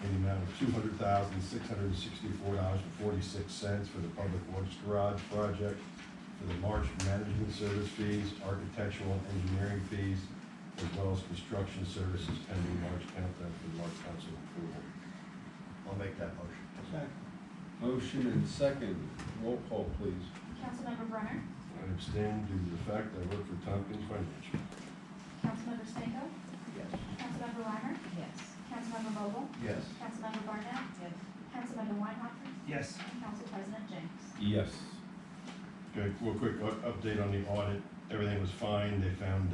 in the amount of $200,664.46 for the public works garage project, for the March management service fees, architectural and engineering fees, as well as construction services pending March countdown for the March council approval. I'll make that motion. Motion and second. Roll call, please. Councilmember Brenner, I abstain due to the fact I work for Tompkins Financial. Councilmember Stanko, Yes. Councilmember Reimer, Yes. Councilmember Vogel, Yes. Councilmember Barnett, Yes. Councilmember Weinhofer, Yes. and Council President James. Yes. Okay, real quick update on the audit. Everything was fine. They found,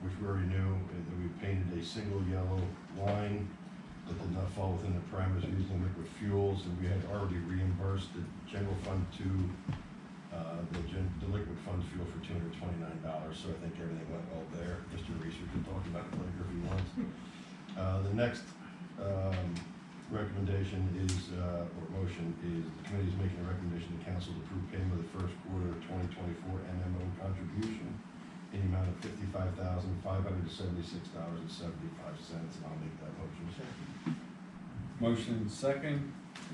which we already knew, that we painted a single yellow line that did not fall within the parameters of using liquid fuels, and we had already reimbursed the general fund to the liquid fund fuel for $229. So I think everything went well there. Mr. Research can talk about it later if he wants. The next recommendation is, or motion is, the committee is making a recommendation to council to approve payment of the first quarter of 2024 MMO contribution in the amount of $55,576.75, and I'll make that motion. Motion and second.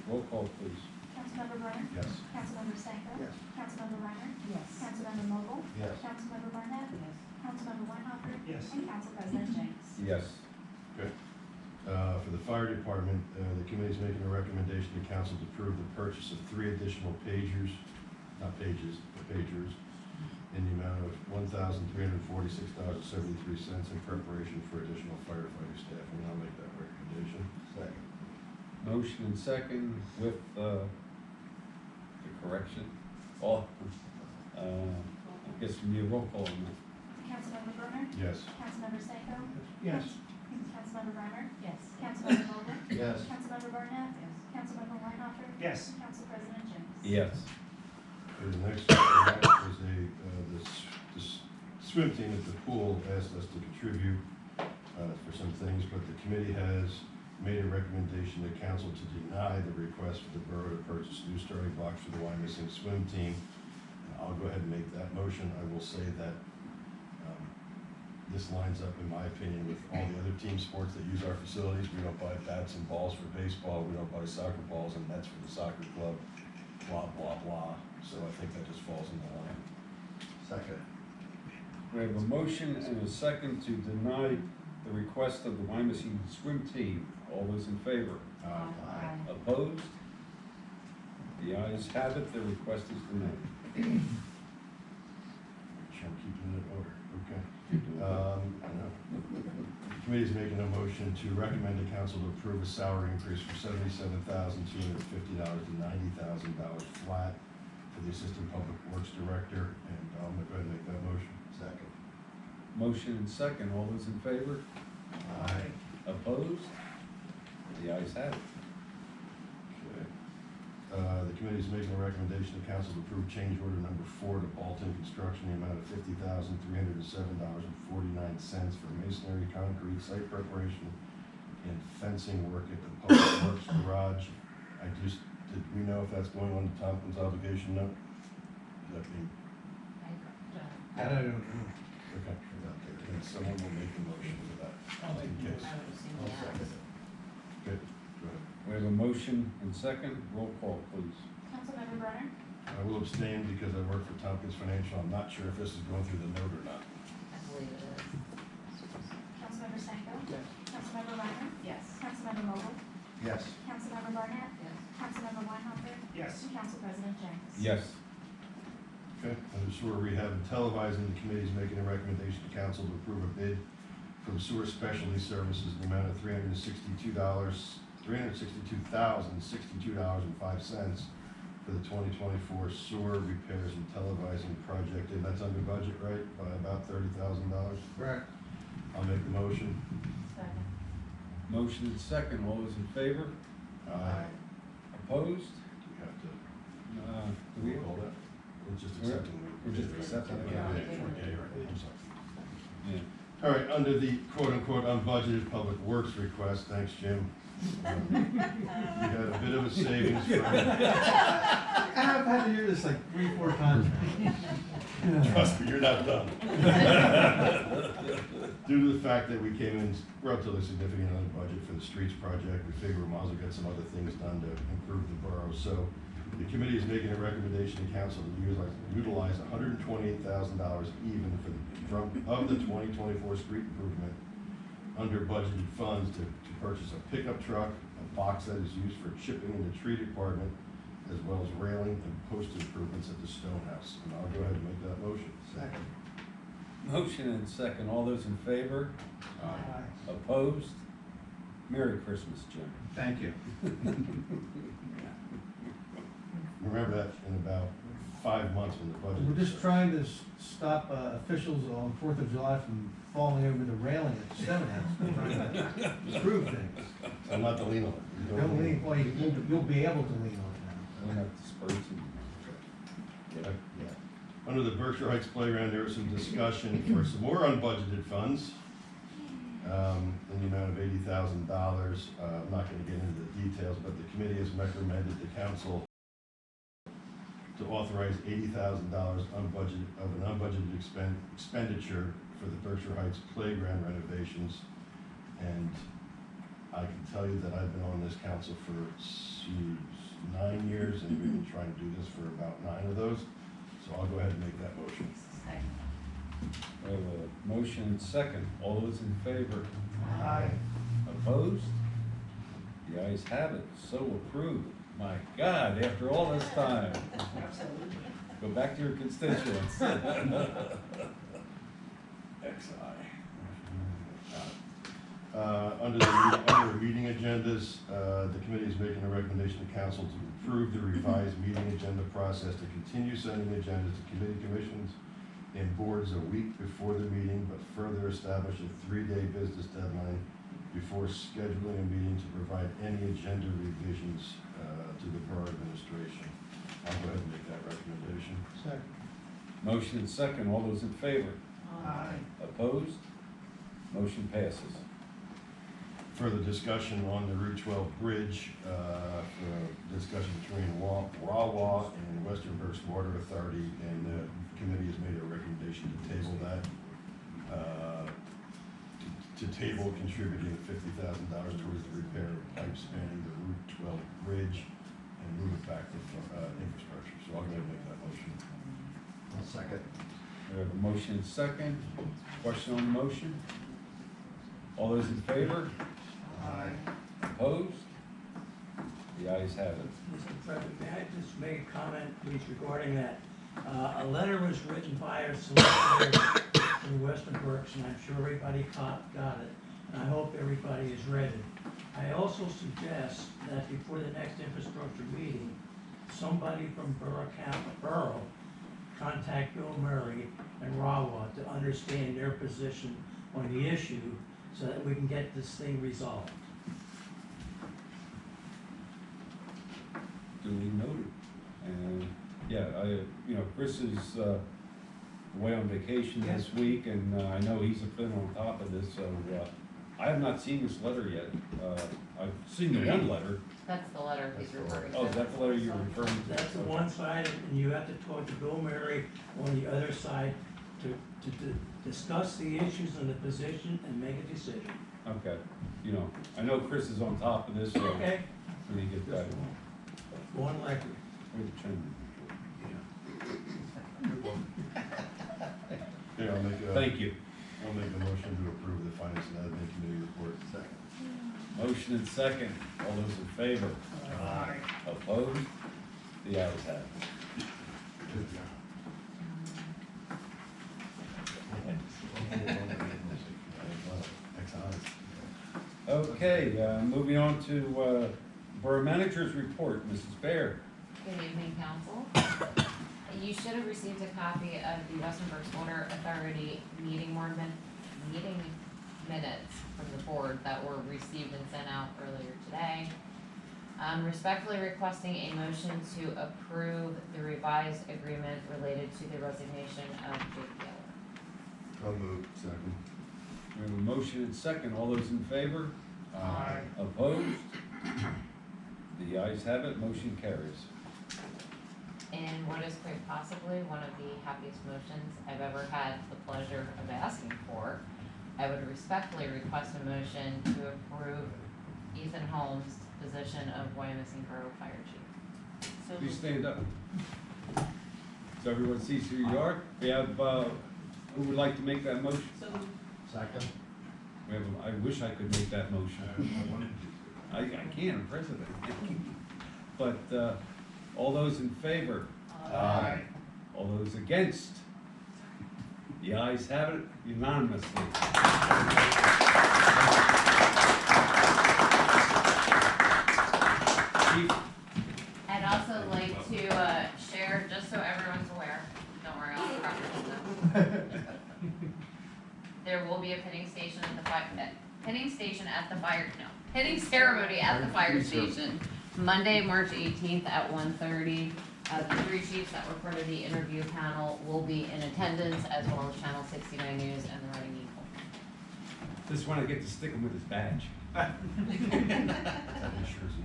Roll call, please. Councilmember Brenner, Yes. Councilmember Stanko, Yes. Councilmember Reimer, Yes. Councilmember Vogel, Yes. Councilmember Barnett, Yes. Councilmember Weinhofer, Yes. and Council President James. Yes. Good. For the fire department, the committee is making a recommendation to council to approve the purchase of 3 additional pagers, not pages, but pagers, in the amount of $1,346.73 in preparation for additional firefighting staff, and I'll make that recommendation. Second. Motion and second with, the correction. All, I guess we need a roll call on that. Councilmember Brenner? Yes. Councilmember Stanko? Yes. Councilmember Brenner? Yes. Councilmember Vogel? Yes. Councilmember Barnett? Yes. Councilmember Weinhofer? Yes. Council President James? Yes. Okay, the next one is the swim team at the pool asked us to contribute for some things, but the committee has made a recommendation to council to deny the request for the borough to purchase new starting blocks for the Wyomissing swim team. I'll go ahead and make that motion. I will say that this lines up, in my opinion, with all the other team sports that use our facilities. We don't buy bats and balls for baseball, we don't buy soccer balls and nets for the soccer club, blah, blah, blah. So I think that just falls in the line. Second. We have a motion and a second to deny the request of the Wyomissing swim team. All those in favor? Aye. Opposed? The ayes have it, the request is denied. Sure, I'm keeping it in order, okay. I know. The committee is making a motion to recommend to council to approve a salary increase from $77,250 to $90,000 flat for the Assistant Public Works Director, and I'm going to go ahead and make that motion. Second. Motion and second, all those in favor? Aye. Opposed? The ayes have it. Okay. The committee is making a recommendation to council to approve change order number 4 to Bolton Construction, the amount of $50,307.49 for masonry, concrete, site preparation, and fencing work at the Public Works Garage. Did we know if that's going on to Tompkins obligation note? Does that mean, I don't know. okay, then someone will make the motion for that, just in case. would assume I'll yes. second it. Good, go ahead. We have a motion and second, roll call please. Councilmember Brenner? I will abstain because I work for Tompkins Financial. I'm not sure if this is going through the note or not. I believe it is. Councilmember Stanko? Yes. Councilmember Brenner? Yes. Councilmember Vogel? Yes. Councilmember Barnett? Yes. Councilmember Weinhofer? Yes. Council President James? Yes. Okay, under sewer rehab and televising, the committee is making a recommendation to council to approve a bid from Sewer Specialty Services in the amount of $362,062.05 for the 2024 sewer repairs and televising project, and that's under budget, right, by about $30,000? Correct. I'll make the motion. Second. Motion and second, all those in favor? Aye. Opposed? Do we have to, Do we, call that? We're just accepting. We're just accepting it. Yeah, okay, right, I'm sorry. yeah. All right, under the quote-unquote unbudgeted public works request, thanks, Jim. We had a bit of a savings from, I've had to hear this like 3-4 times. trust me, you're not done. Due to the fact that we came in relatively significant on the budget for the streets project, we figure we might as well get some other things done to improve the borough. So the committee is making a recommendation to council to utilize $128,000 even of the 2024 street improvement under budgeted funds to purchase a pickup truck, a box that is used for chipping in the tree department, as well as railing and post improvements at the stone house. And I'll go ahead and make that motion. Second. Motion and second, all those in favor? Aye. Opposed? Merry Christmas, Jim. Thank you. Remember that in about 5 months when the budget. We're is just set. trying to stop officials on 4th of July from falling over the railing at the Stone House. We're trying to improve things. I'm not the lean on it. You Don't lean, well, you'll be able to lean on it We'll have to spur some. Under the Berkshire Heights Playground, there was some discussion for some more unbudgeted funds in the amount of $80,000. I'm not going to get into the details, but the committee has recommended the council to authorize $80,000 unbudgeted of an unbudgeted expenditure for the Berkshire Heights Playground renovations. And I can tell you that I've been on this council for 9 years, and we've been trying to do this for about 9 of those. So I'll go ahead and make that motion. Second. We have a motion and second, all those in favor? now. Aye. Opposed? The ayes have it, so approved. My God, after all this time. Go back to your constituents. Under the meeting agendas, the committee is making a recommendation to council to approve the revised meeting agenda process to continue sending agendas to committee commissions and boards a week before the meeting, but further establish a 3-day business deadline before scheduling a meeting to provide any agenda revisions to the borough administration. I'll go ahead and make that recommendation. Second. Motion and second, all those in favor? Aye. Opposed? Motion passes. Further discussion on the Route 12 bridge, for discussion between Wawa and Western Berks Water Authority, and the committee has made a recommendation to table that. To table contributing $50,000 towards the repair of pipe spanning the Route 12 bridge and move it back to infrastructure. So I'll go ahead and make that motion. I'll second. We have a motion and second. Question on the motion? All those in favor? Aye. Opposed? The ayes have it. Mr. President, may I just make a comment, please, regarding that? A letter was written by our solicitor in Western Berks, and I'm sure everybody got it, and I hope everybody has read it. I also suggest that before the next infrastructure meeting, somebody from Borough contact Bill Murray and Rawa to understand their position on the issue so that we can get this thing resolved. Duly noted. And, yeah, Chris is, away on vacation this week, and I know he's been on top of this, so, I have not seen this letter yet. I've seen the one letter. That's the letter he's referring to. Oh, is that the letter you're referring to? That's the one side, and you have to talk to Bill Murray on the other side to discuss the issues and the position and make a decision. Okay, I know Chris is on top of this, so Okay? when he gets back. One record. Where's the chairman? Okay, Thank you. I'll make a motion to approve the finance and admin committee report. Second. Motion and second. All those in favor? Aye. Opposed? The ayes have it. Okay, moving on to Borough Manager's report. Mrs. Baer. Good evening, council. You should have received a copy of the Western Berks Water Authority meeting minutes from the board that were received and sent out earlier today. I'm respectfully requesting a motion to approve the revised agreement related to the resignation of Jake Taylor. I'll move. Second. We have a motion and second. All those in favor? Aye. Opposed? The ayes have it. Motion carries. In what is quite possibly one of the happiest motions I've ever had the pleasure of asking for, I would respectfully request a motion to approve Ethan Holmes' position of Wyomissing Borough Fire Chief. So Please stand up. So everyone sees who you are. We have, who would like to make that motion? So Second. We have, I wish I could make that motion. I can't, I'm president. But, all those in favor? Aye. All those against? The ayes have it unanimously. Chief, I'd also like to share, just so everyone's aware, don't worry, I'll reference them. There will be a pinning station at the pinning ceremony at the fire station, Monday, March 18th at 1:30. The 3 chiefs that were part of the interview panel will be in attendance, as well as Channel 69 News and the Writing Eagle. just wanna get to stick him with his badge. That ensures the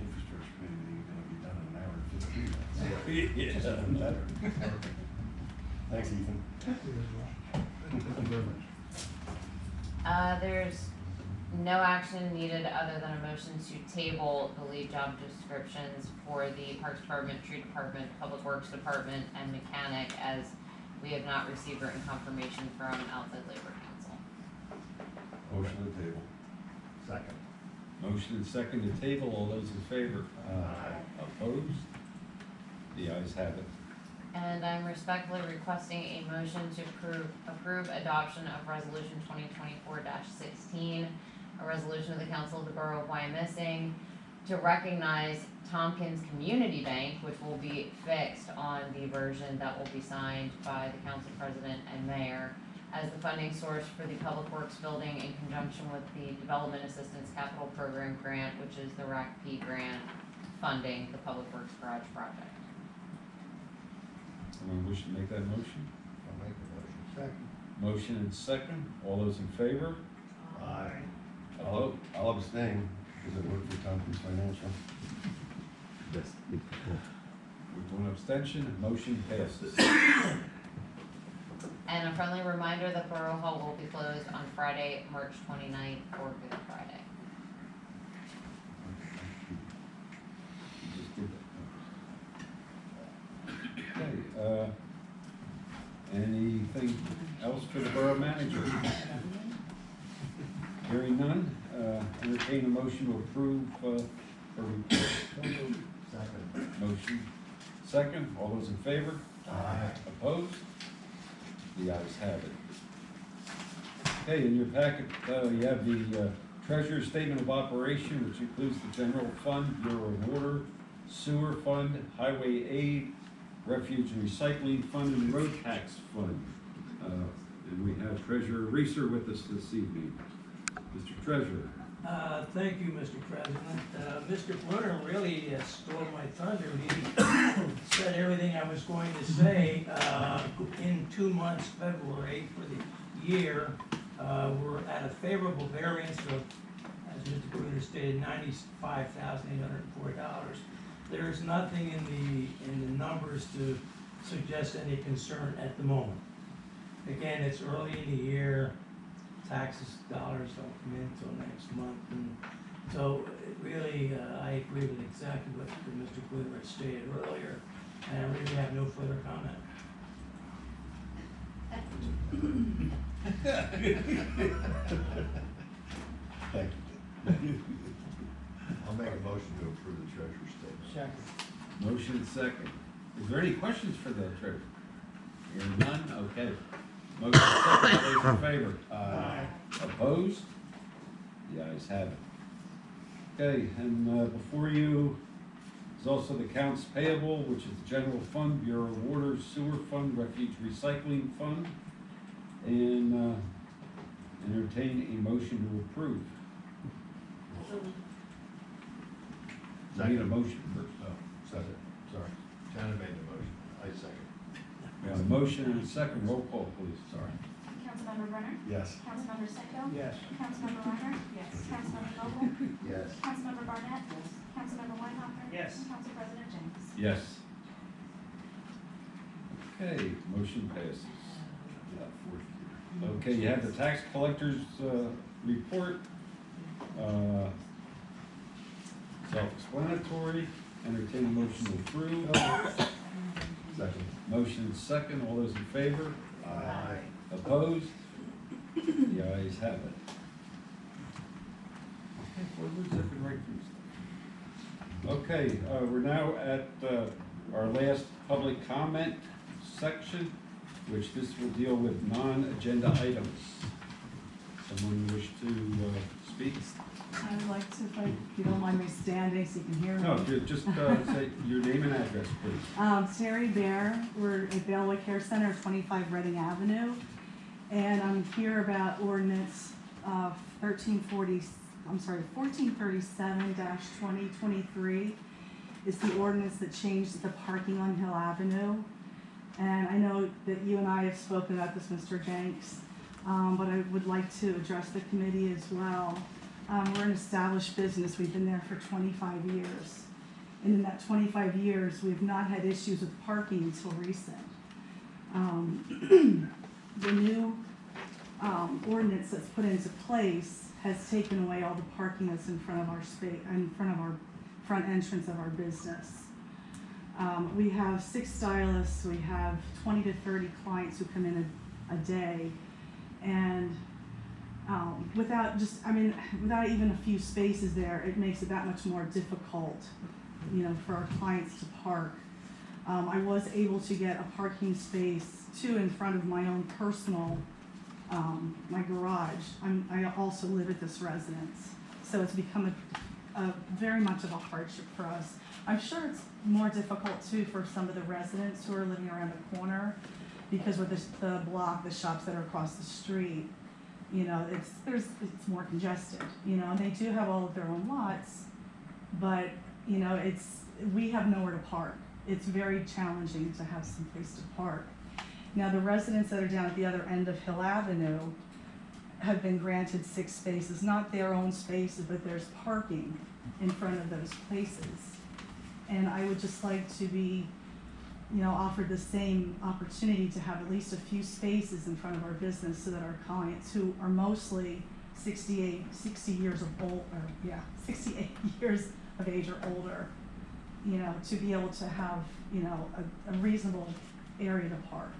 infrastructure committee meeting is gonna be done in an hour and 15 minutes. Yeah. Just even better. Thanks, Ethan. There's no action needed other than a motion to table the lead job descriptions for the Parks Department, Tree Department, Public Works Department, and Mechanic, as we have not received written confirmation from outside labor council. Motion to table. Second. Motion and second to table, all those in favor? Opposed? The ayes have it. And I'm respectfully requesting a motion to approve adoption of resolution 2024-16, a resolution of the Council of the Borough of Wyomissing to recognize Tompkins Community Bank, which will be fixed on the version that will be signed by the council president and mayor, as the funding source for the Public Works building in conjunction with the Development Assistance Capital Program grant, which is the RACP grant funding the Public Works Garage project. Someone wish to make that motion? I'll make the motion. Second. Motion and second, all those in favor? I'll abstain, because I work for Tompkins Financial. With one abstention, motion passes. And a friendly reminder that Borough Hall will be closed on Friday, March 29th for Good Friday. You just did that. Okay, anything else for the borough manager? Hearing none, entertain a motion to approve, a report. Second. Motion second, all those in favor? Aye. Opposed? The ayes have it. Okay, in your packet, you have the treasurer's statement of operation, which includes the general fund, Bureau of Water, sewer fund, highway aid, refuge and recycling fund, and road tax fund. And we have Treasurer Reeser with us this evening. Mr. Treasurer. Thank you, Mr. President. Mr. Brunner really stole my thunder. He said everything I was going to say. In 2 months, February, for the year, we're at a favorable variance of, as Mr. Brunner stated, $95,804. There is nothing in the numbers to suggest any concern at the moment. Again, it's early in the year. Taxes dollars don't come in until next month, and so really, I agree with exactly what Mr. Glitter stated earlier, and I really have no further comment. Thank you. I'll make a motion to approve the treasurer's statement. Second. Motion and second. Is there any questions for the treasurer? Hearing none, okay. Motion second, all those in favor? Aye. Opposed? The ayes have it. Okay, and before you is also the accounts payable, which is the general fund, Bureau of Water, sewer fund, refuge recycling fund, and entertain a motion to approve. I need a motion first. Oh, second, sorry. Shannon made the motion. I second. We have a motion and a second, roll call please. Sorry. Councilmember Brenner? Yes. Councilmember Toigo? Yes. Councilmember Reiner? Yes. Councilmember Vogel? Yes. Councilmember Barnett? Yes. Councilmember Weinhofer? Yes. And Council President James? Yes. Okay, motion passes. Okay, you have the tax collector's report. Self-explanatory, entertain a motion to approve. Second. Motion second, all those in favor? Aye. Opposed? The ayes have it. Okay, boy, where's that right from? Okay, we're now at our last public comment section, which this will deal with non-agenda items. Someone wish to speak? I would like to, if you don't mind me standing so you can hear me. No, just say your name and address, please. Terry Bear, we're at Bailiwick Care Center, 25 Reading Avenue. And I'm here about ordinance 1437-2023. It's the ordinance that changed the parking on Hill Avenue. And I know that you and I have spoken about this, Mr. Jenks, but I would like to address the committee as well. We're an established business. We've been there for 25 years. And in that 25 years, we've not had issues with parking until recent. The new ordinance that's put into place has taken away all the parking that's in front of our front entrance of our business. We have 6 stylists. We have 20 to 30 clients who come in a day. And without even a few spaces there, it makes it that much more difficult, for our clients to park. I was able to get a parking space too in front of my own personal, my garage. I also live at this residence, so it's become a very much of a hardship for us. I'm sure it's more difficult too for some of the residents who are living around the corner, because with the shops that are across the street, it's more congested, and they do have all of their own lots, but, we have nowhere to park. It's very challenging to have some place to park. Now, the residents that are down at the other end of Hill Avenue have been granted 6 spaces, not their own spaces, but there's parking in front of those places. And I would just like to be, offered the same opportunity to have at least a few spaces in front of our business, so that our clients, who are mostly 68 years of age or older, to be able to have, a reasonable area to park.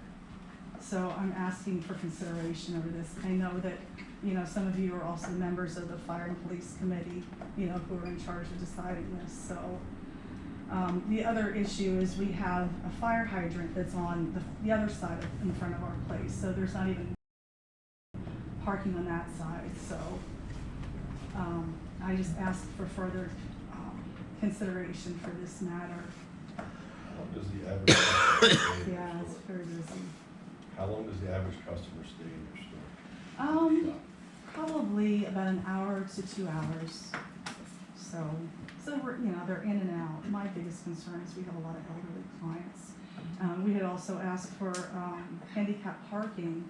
So I'm asking for consideration over this. I know that, some of you are also members of the Fire and Police Committee, who are in charge of deciding this. So the other issue is we have a fire hydrant that's on the other side in front of our place. So there's not even parking on that side. So I just ask for further consideration for this matter. How long does the average customer stay in your Yeah, it's store? very busy. How long does the average customer stay in your store? Probably about an hour to 2 hours. So we're, they're in and out. My biggest concern is we have a lot of elderly clients. We had also asked for handicap parking,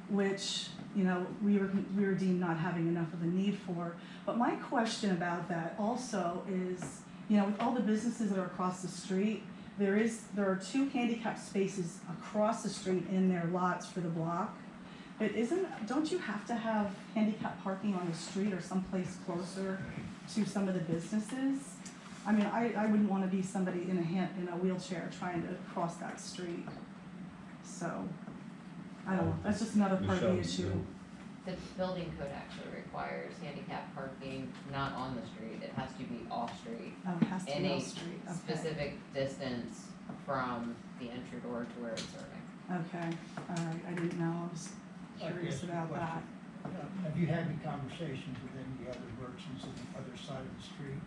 which, we were deemed not having enough of a need for. But my question about that also is, with all the businesses that are across the street, there are 2 handicap spaces across the street in their lots for the block. But don't you have to have handicap parking on the street or someplace closer to some of the businesses? I mean, I wouldn't want to be somebody in a wheelchair trying to cross that street. So, I don't know, that's just another part of the Michelle, issue. The building code actually requires handicap parking not on the street, it has to be off-street. Oh, it has to In be a off street, okay. specific distance from the entry door to where it's serving. Okay, all right, I didn't know, I was curious about that. Have you had any conversations with any of the other merchants on the other side of the street?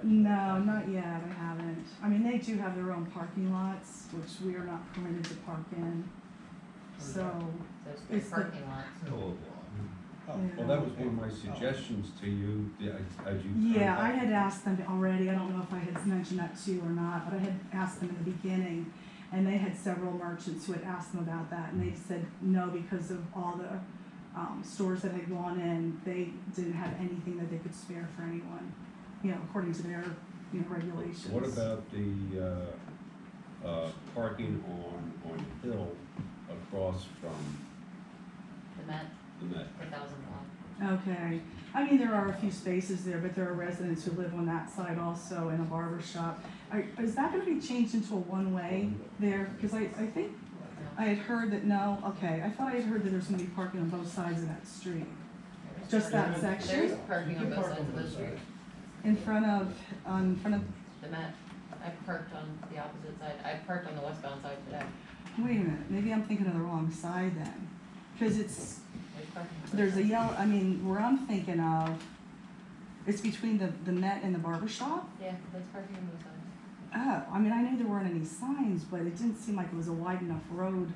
No, not yet, I haven't. I mean, they do have their own parking lots, which we are not permitted to park in, so. Those It's the- parking lots. Well, that was one of my suggestions to you, as you. Yeah, I had asked them already, I don't know if I had mentioned that to you or not, but I had asked them in the beginning, and they had several merchants who had asked them about that, and they said no, because of all the stores that had gone in, they didn't have anything that they could spare for anyone, according to their, regulations. What about the parking on Hill across from The Met, the Met? 1,000 block. Okay, I mean, there are a few spaces there, but there are residents who live on that side also, in a barber shop. Is that gonna be changed into a one-way there? Because I think I had heard that, no, okay, I thought I had heard that there's gonna be parking on both sides of that street. Just that There's section? parking on both sides of the street. In front of, The Met, I parked on the opposite side, I parked on the westbound side today. wait a minute, maybe I'm thinking of the wrong side then. Because it's, There's parking on both there's a sides. yellow, I mean, where I'm thinking of, it's between the Met and the barber shop? Yeah, there's parking on both sides. Oh, I mean, I knew there weren't any signs, but it didn't seem like it was a wide enough road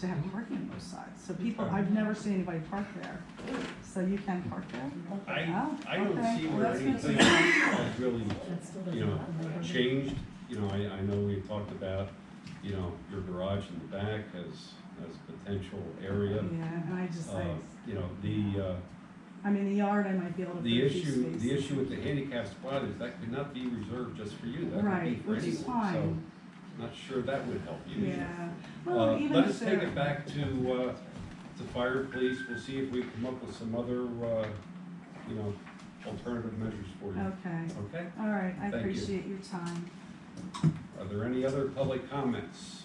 to have parking on both sides. So people, I've never seen anybody park there. So you can park there? I Oh, don't okay. see Well, where that's good to anything know. has really, changed. I know we talked about, your garage in the back as a potential area. Yeah, and I just, The I mean, the yard, I might be able to put a few spaces. the issue with the handicap spot is that could not be reserved just for you, that would be Right, for which is anyone, so fine. not sure that would help you either. Yeah, well, even Let if us take they're, it back to fire and police, we'll see if we come up with some other, alternative measures for you. okay, Okay? all right, I Thank you. appreciate your time. Are there any other public comments?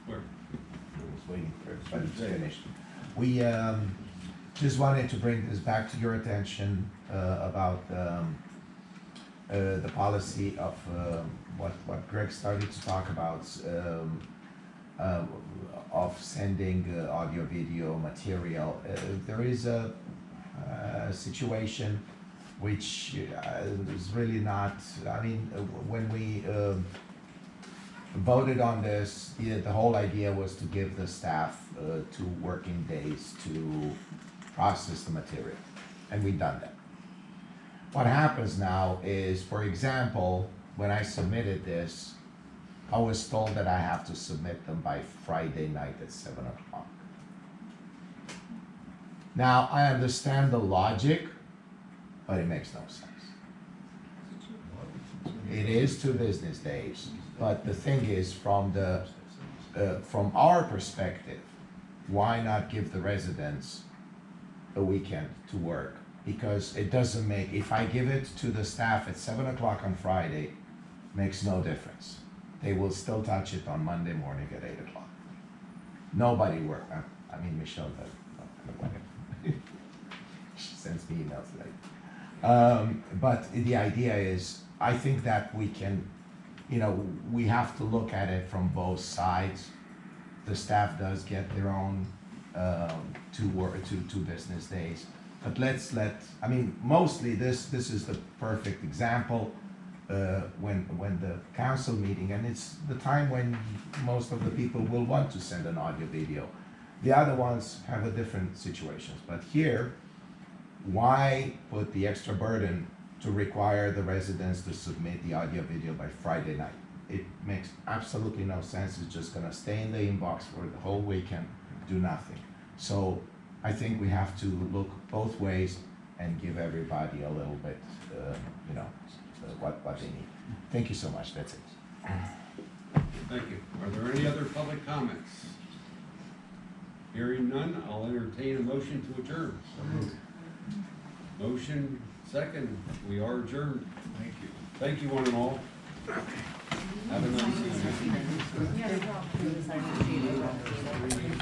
Where? waiting for everybody to finish. We just wanted to bring this back to your attention about the policy of what Greg started to talk about, of sending audio video material. There is a situation which is really not, I mean, when we voted on this, the whole idea was to give the staff 2 working days to process the material, and we've done that. What happens now is, for example, when I submitted this, I was told that I have to submit them by Friday night at 7 o'clock. Now, I understand the logic, but it makes no sense. It is 2 business days, but the thing is, from our perspective, why not give the residents a weekend to work? Because it doesn't make, if I give it to the staff at 7 o'clock on Friday, makes no difference. They will still touch it on Monday morning at 8 o'clock. Nobody work, I mean, Michelle does, she sends me emails today. But the idea is, I think that we can, you know, we have to look at it from both sides. The staff does get their own 2 business days. But I mean, mostly this is the perfect example when the council meeting, and it's the time when most of the people will want to send an audio video. The other ones have a different situations, but here, why put the extra burden to require the residents to submit the audio video by Friday night? It makes absolutely no sense. It's just gonna stay in the inbox for the whole weekend, do nothing. So I think we have to look both ways and give everybody a little bit, you know, what they need. Thank you so much, that's it. Thank you. Are there any other public comments? Hearing none, I'll entertain a motion to adjourn. Motion second, we are adjourned. Thank you. Thank you one and all. Have a nice evening.